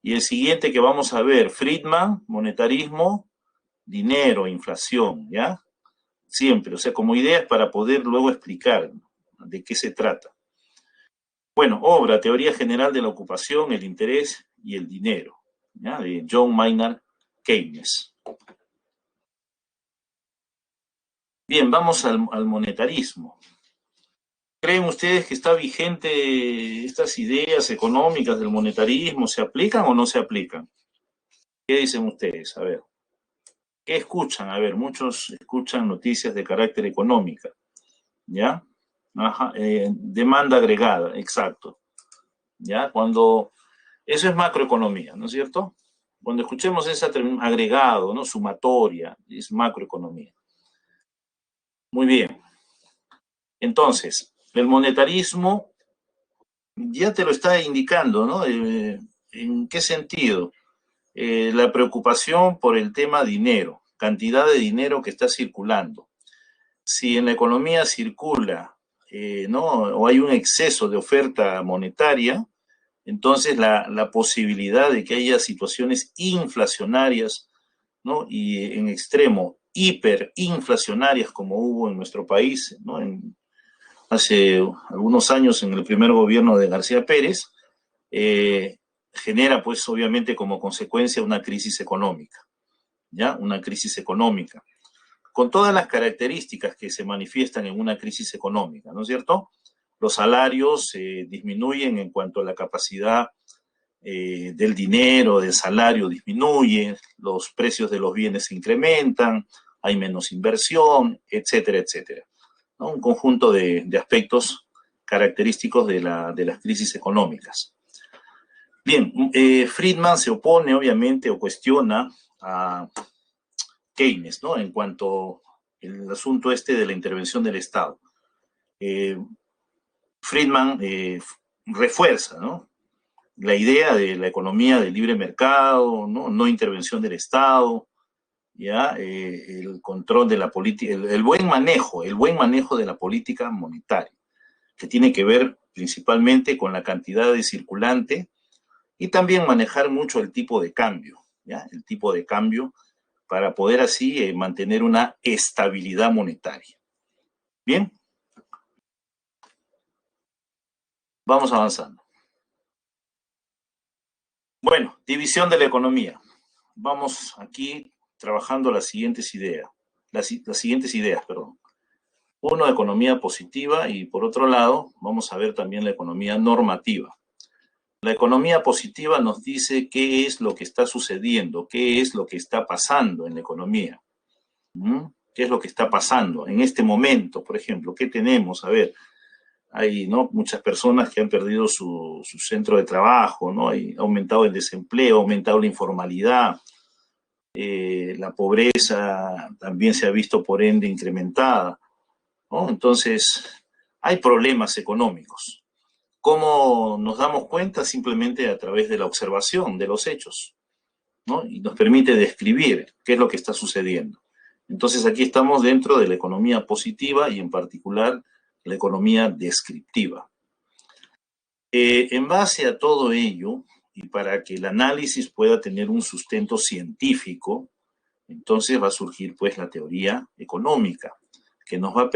Y el siguiente que vamos a ver, Friedman, monetarismo, dinero, inflación, ¿ya? Siempre, o sea, como ideas para poder luego explicar de qué se trata. Bueno, obra, teoría general de la ocupación, el interés y el dinero, ¿ya? De John Maynard Keynes. Bien, vamos al monetarismo. ¿Creen ustedes que está vigente estas ideas económicas del monetarismo? ¿Se aplican o no se aplican? ¿Qué dicen ustedes? A ver, ¿qué escuchan? A ver, muchos escuchan noticias de carácter económica, ¿ya? Ajá, demanda agregada, exacto, ¿ya? Cuando, eso es macroeconomía, ¿no es cierto? Cuando escuchemos esa agregado, ¿no? Sumatoria, es macroeconomía. Muy bien. Entonces, el monetarismo ya te lo está indicando, ¿no? ¿En qué sentido? La preocupación por el tema dinero, cantidad de dinero que está circulando. Si en la economía circula, ¿no? O hay un exceso de oferta monetaria, entonces la posibilidad de que haya situaciones inflacionarias, ¿no? Y en extremo hiperinflacionarias como hubo en nuestro país, ¿no? Hace algunos años en el primer gobierno de García Pérez, genera pues obviamente como consecuencia una crisis económica, ¿ya? Una crisis económica, con todas las características que se manifiestan en una crisis económica, ¿no es cierto? Los salarios disminuyen en cuanto a la capacidad del dinero, del salario disminuye, los precios de los bienes se incrementan, hay menos inversión, etcétera, etcétera, ¿no? Un conjunto de aspectos característicos de las crisis económicas. Bien, Friedman se opone obviamente o cuestiona a Keynes, ¿no? En cuanto al asunto este de la intervención del Estado. Friedman refuerza, ¿no? La idea de la economía del libre mercado, ¿no? No intervención del Estado, ¿ya? El control de la política, el buen manejo de la política monetaria, que tiene que ver principalmente con la cantidad de circulante y también manejar mucho el tipo de cambio, ¿ya? El tipo de cambio para poder así mantener una estabilidad monetaria. Bien, vamos avanzando. Bueno, división de la economía. Vamos aquí trabajando las siguientes ideas. Las siguientes ideas, perdón. Uno, economía positiva y por otro lado, vamos a ver también la economía normativa. La economía positiva nos dice qué es lo que está sucediendo, qué es lo que está pasando en la economía. ¿Qué es lo que está pasando en este momento? Por ejemplo, ¿qué tenemos? A ver, hay, ¿no?, muchas personas que han perdido su centro de trabajo, ¿no? Ha aumentado el desempleo, ha aumentado la informalidad, la pobreza también se ha visto por ende incrementada, ¿no? Entonces, hay problemas económicos. ¿Cómo nos damos cuenta? Simplemente a través de la observación de los hechos, ¿no? Y nos permite describir qué es lo que está sucediendo. Entonces aquí estamos dentro de la economía positiva y en particular la economía descriptiva. En base a todo ello, y para que el análisis pueda tener un sustento científico, entonces va a surgir pues la teoría económica, que nos va a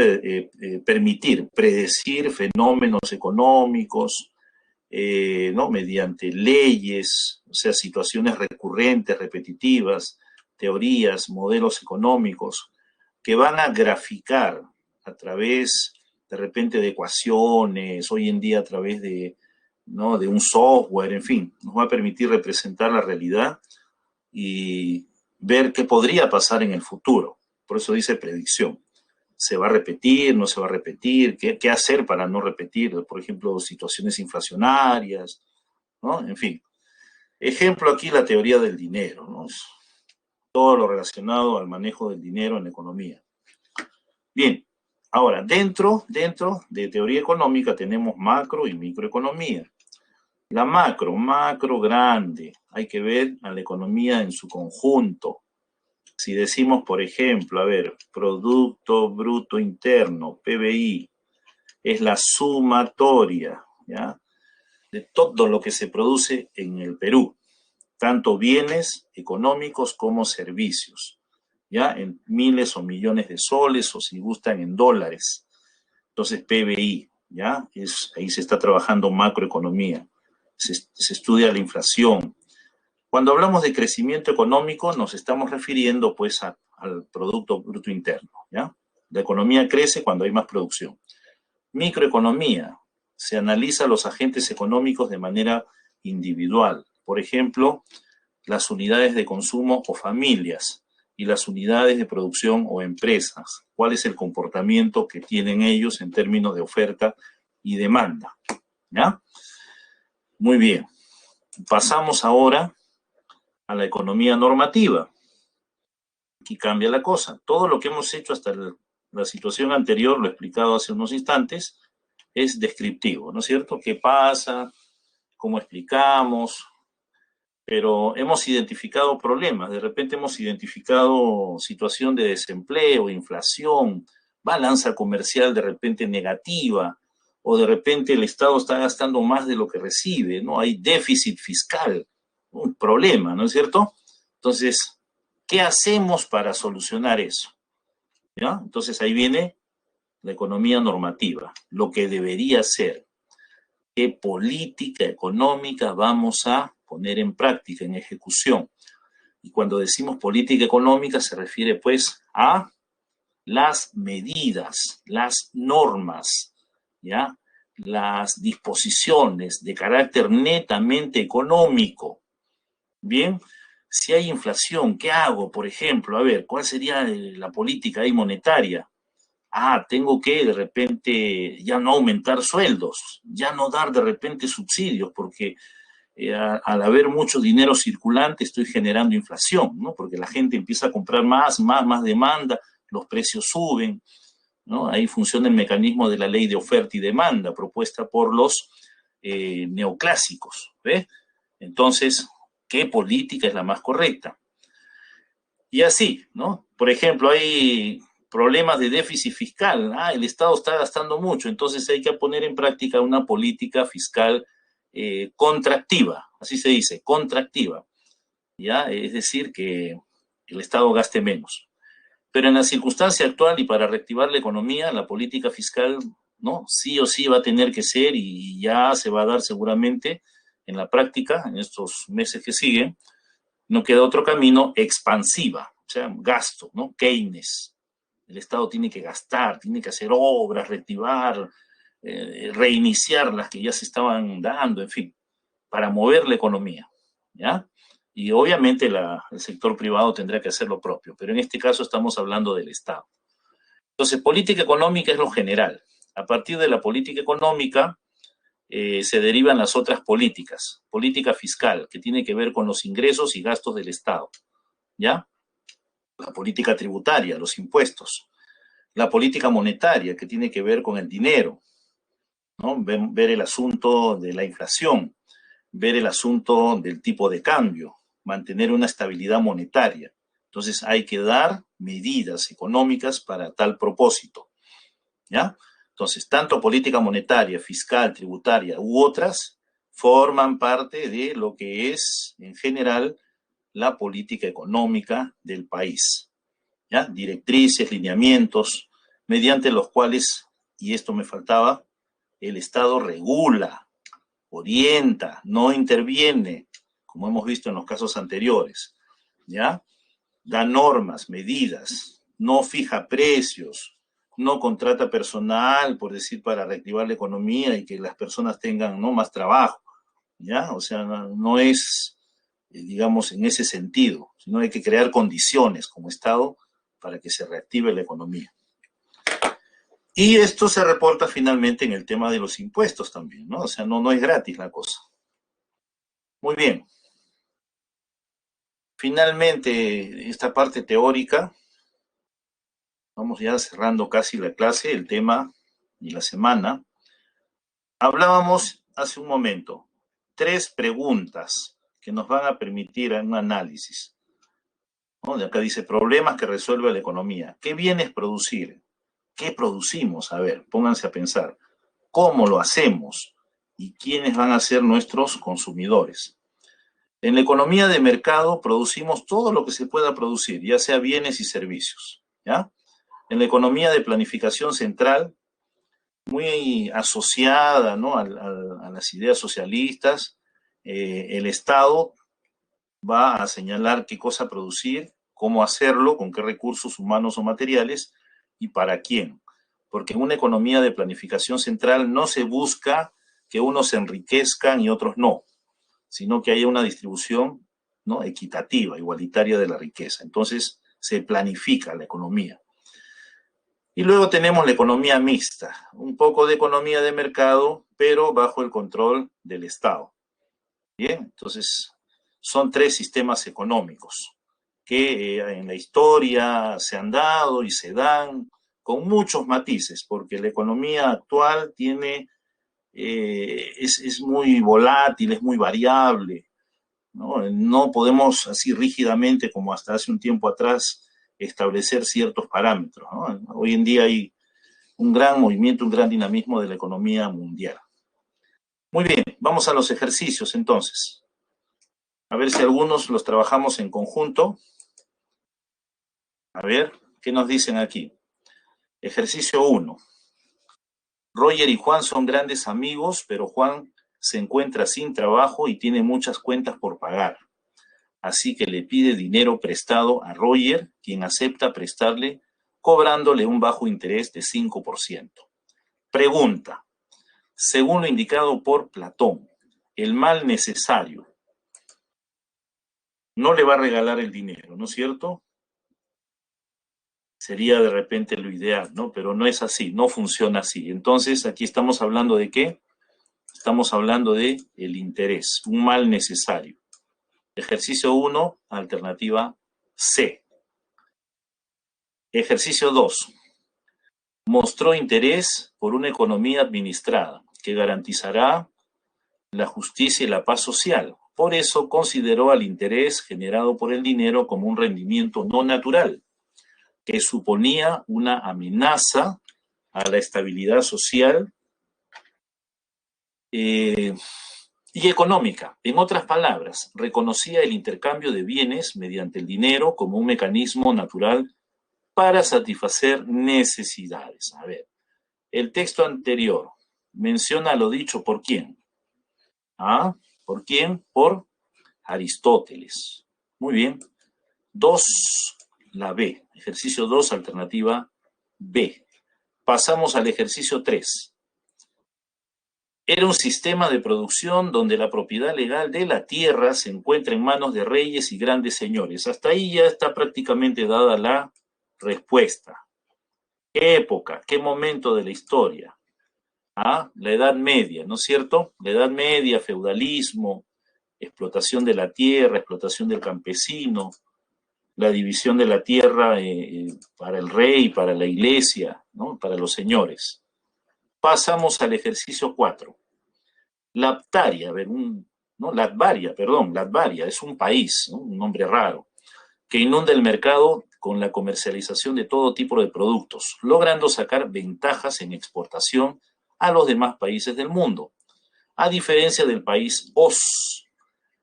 permitir predecir fenómenos económicos, ¿no?, mediante leyes, o sea, situaciones recurrentes, repetitivas, teorías, modelos económicos, que van a graficar a través, de repente, de ecuaciones, hoy en día a través de, ¿no?, de un software, en fin, nos va a permitir representar la realidad y ver qué podría pasar en el futuro. Por eso dice predicción. ¿Se va a repetir? ¿No se va a repetir? ¿Qué hacer para no repetir? Por ejemplo, situaciones inflacionarias, ¿no? En fin. Ejemplo aquí, la teoría del dinero, ¿no? Todo lo relacionado al manejo del dinero en la economía. Bien, ahora, dentro de teoría económica tenemos macro y microeconomía. La macro grande, hay que ver a la economía en su conjunto. Si decimos, por ejemplo, a ver, Producto Bruto Interno, PBI, es la sumatoria, ¿ya?, de todo lo que se produce en el Perú, tanto bienes económicos como servicios, ¿ya?, en miles o millones de soles, o si gustan en dólares. Entonces, PBI, ¿ya? Ahí se está trabajando macroeconomía, se estudia la inflación. Cuando hablamos de crecimiento económico, nos estamos refiriendo pues al Producto Bruto Interno, ¿ya? La economía crece cuando hay más producción. Microeconomía, se analiza los agentes económicos de manera individual. Por ejemplo, las unidades de consumo o familias y las unidades de producción o empresas. ¿Cuál es el comportamiento que tienen ellos en términos de oferta y demanda? ¿Ya? Muy bien. Pasamos ahora a la economía normativa. Aquí cambia la cosa. Todo lo que hemos hecho hasta la situación anterior, lo he explicado hace unos instantes, es descriptivo, ¿no es cierto? ¿Qué pasa? ¿Cómo explicamos? Pero hemos identificado problemas. De repente hemos identificado situación de desempleo, inflación, balanza comercial de repente negativa, o de repente el Estado está gastando más de lo que recibe, ¿no? Hay déficit fiscal, un problema, ¿no es cierto? Entonces, ¿qué hacemos para solucionar eso? ¿Ya? Entonces ahí viene la economía normativa, lo que debería ser. ¿Qué política económica vamos a poner en práctica, en ejecución? Y cuando decimos política económica se refiere pues a las medidas, las normas, ¿ya?, las disposiciones de carácter netamente económico. Bien, si hay inflación, ¿qué hago? Por ejemplo, a ver, ¿cuál sería la política ahí monetaria? Tengo que de repente ya no aumentar sueldos, ya no dar de repente subsidios, porque al haber mucho dinero circulante estoy generando inflación, ¿no? Porque la gente empieza a comprar más demanda, los precios suben, ¿no? Ahí funciona el mecanismo de la ley de oferta y demanda propuesta por los neoclásicos, ¿ves? Entonces, ¿qué política es la más correcta? Y así, ¿no? Por ejemplo, hay problemas de déficit fiscal. El Estado está gastando mucho, entonces hay que poner en práctica una política fiscal contractiva, así se dice, contractiva, ¿ya? Es decir, que el Estado gaste menos. Pero en la circunstancia actual y para reactivar la economía, la política fiscal, ¿no?, sí o sí va a tener que ser, y ya se va a dar seguramente en la práctica, en estos meses que siguen, no queda otro camino, expansiva, o sea, gasto, ¿no? Keynes. El Estado tiene que gastar, tiene que hacer obras, reactivar, reiniciar las que ya se estaban dando, en fin, para mover la economía, ¿ya? Y obviamente el sector privado tendrá que hacer lo propio, pero en este caso estamos hablando del Estado. Entonces, política económica es lo general. A partir de la política económica se derivan las otras políticas. Política fiscal, que tiene que ver con los ingresos y gastos del Estado, ¿ya? La política tributaria, los impuestos. La política monetaria, que tiene que ver con el dinero, ¿no? Ver el asunto de la inflación, ver el asunto del tipo de cambio, mantener una estabilidad monetaria. Entonces hay que dar medidas económicas para tal propósito, ¿ya? Entonces, tanto política monetaria, fiscal, tributaria u otras forman parte de lo que es, en general, la política económica del país, ¿ya? Directrices, lineamientos, mediante los cuales, y esto me faltaba, el Estado regula, orienta, no interviene, como hemos visto en los casos anteriores, ¿ya? Da normas, medidas, no fija precios, no contrata personal, por decir, para reactivar la economía y que las personas tengan, ¿no?, más trabajo, ¿ya? O sea, no es, digamos, en ese sentido, sino hay que crear condiciones como Estado para que se reactive la economía. Y esto se reporta finalmente en el tema de los impuestos también, ¿no? O sea, no es gratis la cosa. Muy bien. Finalmente, esta parte teórica, vamos ya cerrando casi la clase, el tema y la semana. Hablábamos hace un momento, 3 preguntas que nos van a permitir un análisis, ¿no? De acá dice, problemas que resuelve la economía. ¿Qué bienes producir? ¿Qué producimos? A ver, pónganse a pensar. ¿Cómo lo hacemos? ¿Y quiénes van a ser nuestros consumidores? En la economía de mercado producimos todo lo que se pueda producir, ya sea bienes y servicios, ¿ya? En la economía de planificación central, muy asociada, ¿no?, a las ideas socialistas, el Estado va a señalar qué cosa producir, cómo hacerlo, con qué recursos humanos o materiales y para quién. Porque en una economía de planificación central no se busca que unos se enriquezcan y otros no, sino que haya una distribución, ¿no?, equitativa, igualitaria de la riqueza. Entonces se planifica la economía. Y luego tenemos la economía mixta, un poco de economía de mercado, pero bajo el control del Estado. Bien, entonces son 3 sistemas económicos que en la historia se han dado y se dan con muchos matices, porque la economía actual tiene, es muy volátil, es muy variable, ¿no? No podemos así rígidamente como hasta hace un tiempo atrás establecer ciertos parámetros, ¿no? Hoy en día hay un gran movimiento, un gran dinamismo de la economía mundial. Muy bien, vamos a los ejercicios entonces. A ver si algunos los trabajamos en conjunto. A ver, ¿qué nos dicen aquí? Ejercicio 1. Roger y Juan son grandes amigos, pero Juan se encuentra sin trabajo y tiene muchas cuentas por pagar. Así que le pide dinero prestado a Roger, quien acepta prestarle, cobrándole un bajo interés de 5%. Pregunta. Según lo indicado por Platón, el mal necesario no le va a regalar el dinero, ¿no es cierto? Sería de repente lo ideal, ¿no? Pero no es así, no funciona así. Entonces, aquí estamos hablando de ¿qué? Estamos hablando de el interés, un mal necesario. Ejercicio 1, alternativa C. Ejercicio 2. Mostró interés por una economía administrada que garantizará la justicia y la paz social. Por eso consideró al interés generado por el dinero como un rendimiento no natural, que suponía una amenaza a la estabilidad social y económica. En otras palabras, reconocía el intercambio de bienes mediante el dinero como un mecanismo natural para satisfacer necesidades. A ver, el texto anterior menciona lo dicho por quién. ¿Ah? ¿Por quién? Por Aristóteles. Muy bien. 2, la B. Ejercicio 2, alternativa B. Pasamos al ejercicio 3. Era un sistema de producción donde la propiedad legal de la tierra se encuentra en manos de reyes y grandes señores. Hasta ahí ya está prácticamente dada la respuesta. ¿Qué época? ¿Qué momento de la historia? La Edad Media, ¿no es cierto? La Edad Media, feudalismo, explotación de la tierra, explotación del campesino, la división de la tierra para el rey, para la iglesia, ¿no? Para los señores. Pasamos al ejercicio 4. Latvaria, a ver, Latvaria es un país, ¿no? Un nombre raro, que inunda el mercado con la comercialización de todo tipo de productos, logrando sacar ventajas en exportación a los demás países del mundo, a diferencia del país OS,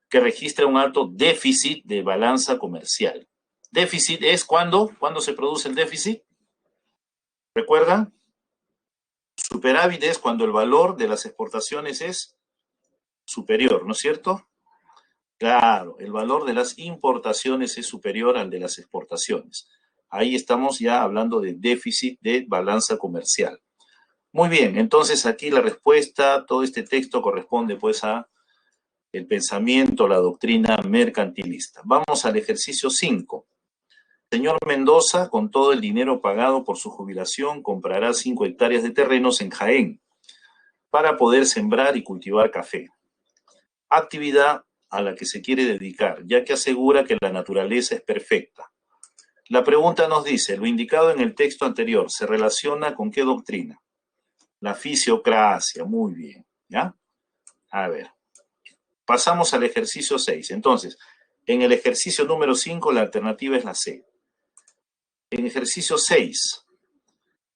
que registra un alto déficit de balanza comercial. Déficit es ¿cuándo se produce el déficit? ¿Recuerdan? Superávit es cuando el valor de las exportaciones es superior, ¿no es cierto? Claro, el valor de las importaciones es superior al de las exportaciones. Ahí estamos ya hablando de déficit de balanza comercial. Muy bien, entonces aquí la respuesta, todo este texto corresponde pues a el pensamiento, la doctrina mercantilista. Vamos al ejercicio 5. Señor Mendoza, con todo el dinero pagado por su jubilación, comprará 5 hectáreas de terrenos en Jaén para poder sembrar y cultivar café. Actividad a la que se quiere dedicar, ya que asegura que la naturaleza es perfecta. La pregunta nos dice, lo indicado en el texto anterior, ¿se relaciona con qué doctrina? La fisiocracia, muy bien, ¿ya? A ver, pasamos al ejercicio 6. Entonces, en el ejercicio número 5, la alternativa es la C. En ejercicio 6,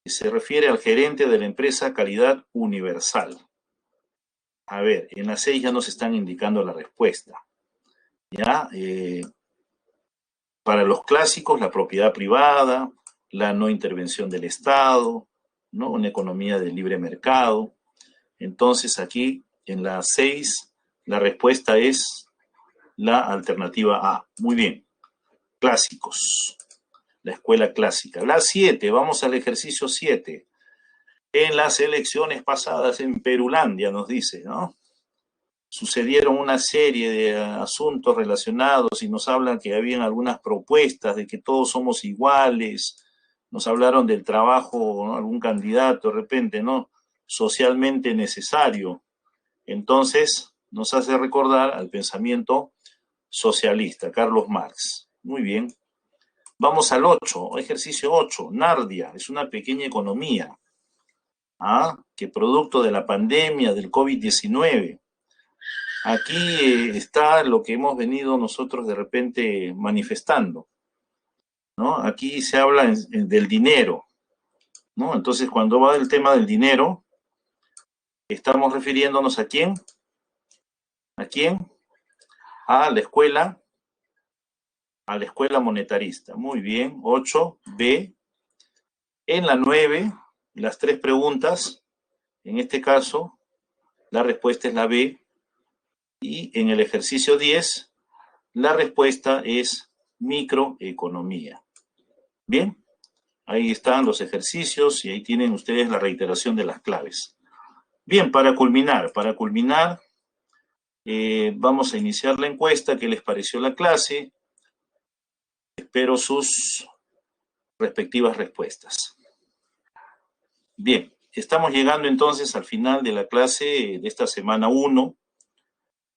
se refiere al gerente de la empresa Calidad Universal. A ver, en la 6 ya nos están indicando la respuesta. ¿Ya? Para los clásicos, la propiedad privada, la no intervención del Estado, ¿no? Una economía de libre mercado. Entonces, aquí, en la 6, la respuesta es la alternativa A. Muy bien. Clásicos. La escuela clásica. La 7, vamos al ejercicio 7. En las elecciones pasadas en Perulandia, nos dice, ¿no? Sucedieron una serie de asuntos relacionados y nos hablan que habían algunas propuestas de que todos somos iguales, nos hablaron del trabajo, ¿no? Algún candidato de repente, ¿no? Socialmente necesario. Entonces, nos hace recordar al pensamiento socialista, Carlos Marx. Muy bien. Vamos al 8, ejercicio 8. Nardia es una pequeña economía, que producto de la pandemia del COVID-19. Aquí está lo que hemos venido nosotros de repente manifestando, ¿no? Aquí se habla del dinero, ¿no? Entonces, cuando va el tema del dinero, estamos refiriéndonos ¿a quién? ¿A quién? A la escuela monetarista. Muy bien, 8B. En la 9, las 3 preguntas, en este caso, la respuesta es la B. Y en el ejercicio 10, la respuesta es microeconomía. Bien, ahí están los ejercicios y ahí tienen ustedes la reiteración de las claves. Bien, para culminar, vamos a iniciar la encuesta. ¿Qué les pareció la clase? Espero sus respectivas respuestas. Bien, estamos llegando entonces al final de la clase de esta semana 1.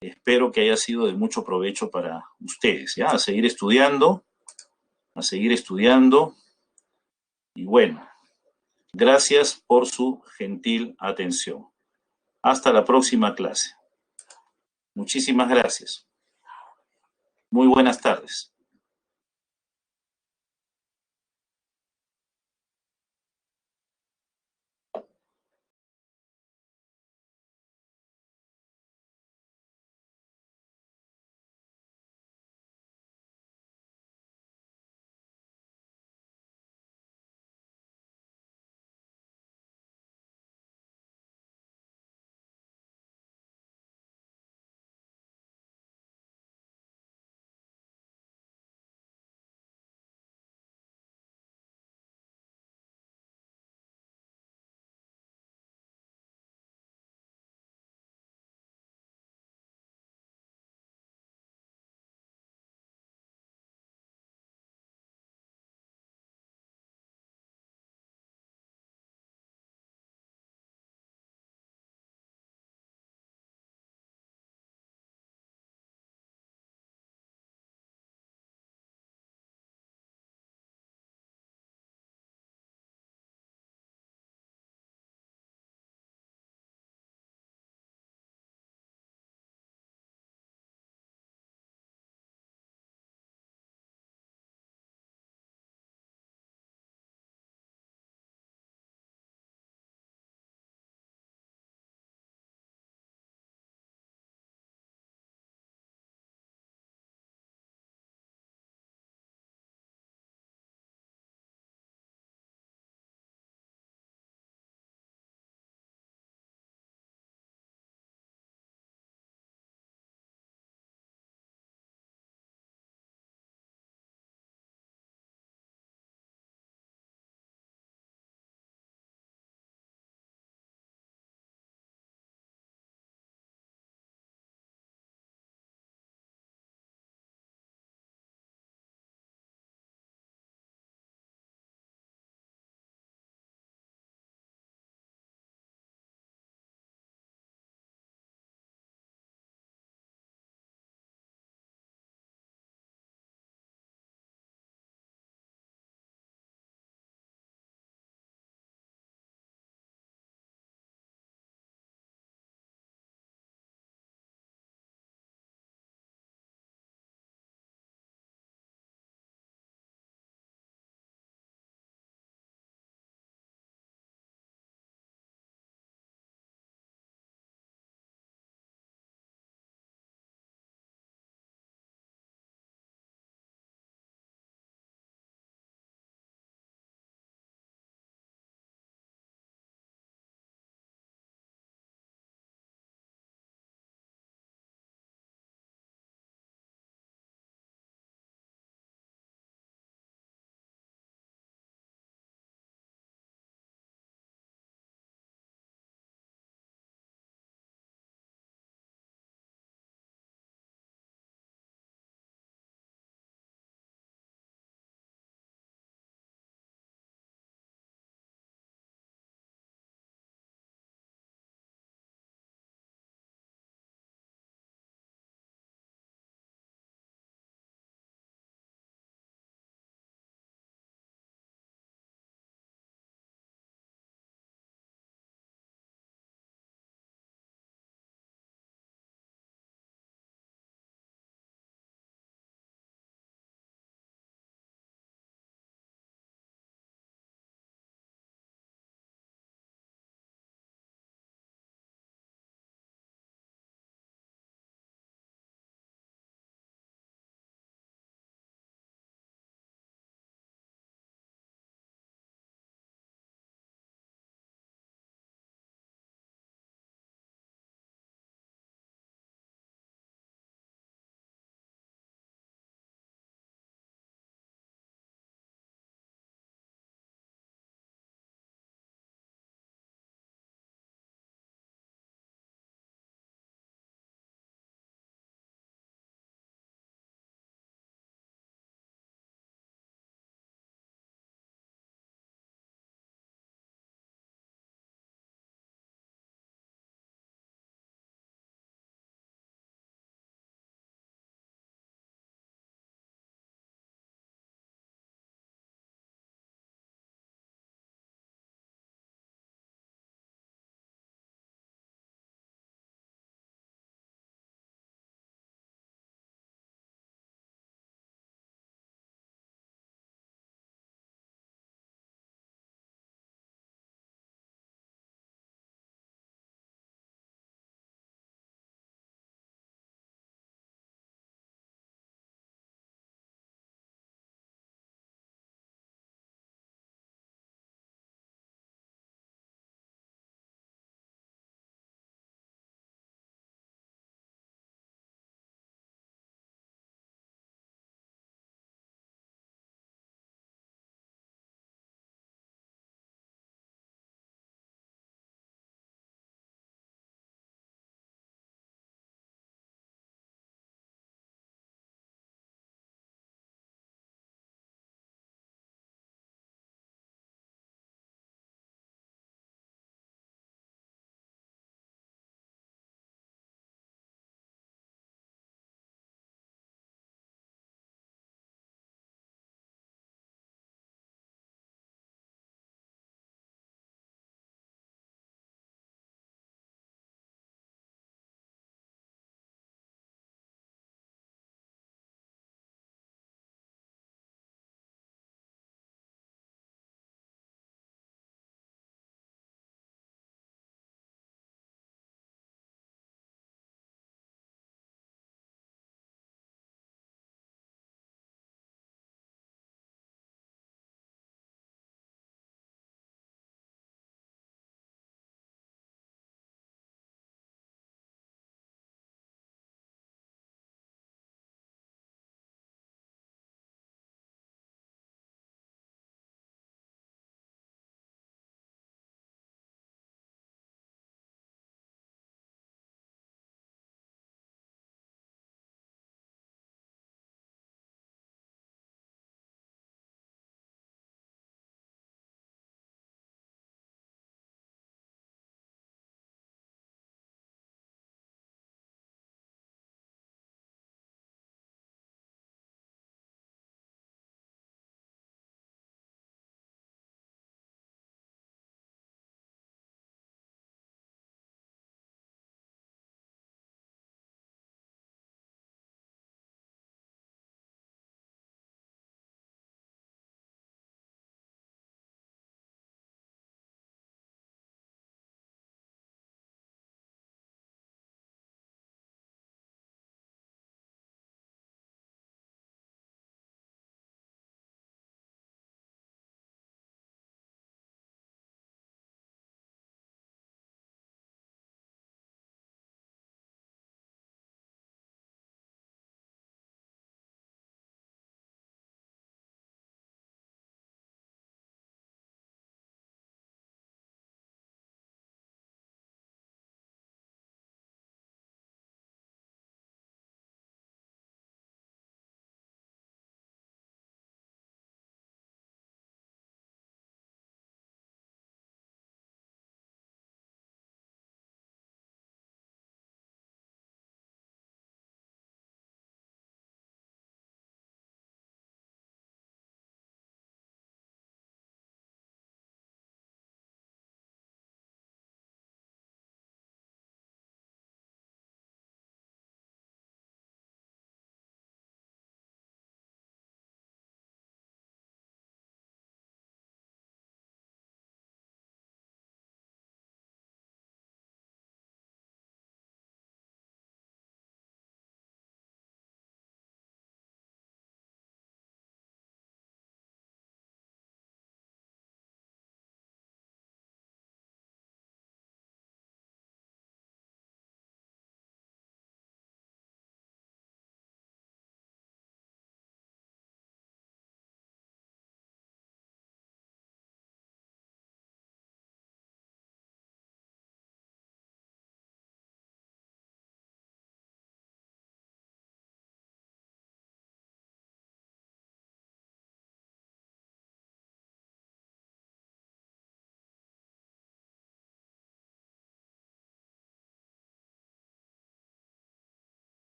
Espero que haya sido de mucho provecho para ustedes, ¿ya? A seguir estudiando. Y bueno, gracias por su gentil atención. Hasta la próxima clase. Muchísimas gracias. Muy buenas tardes.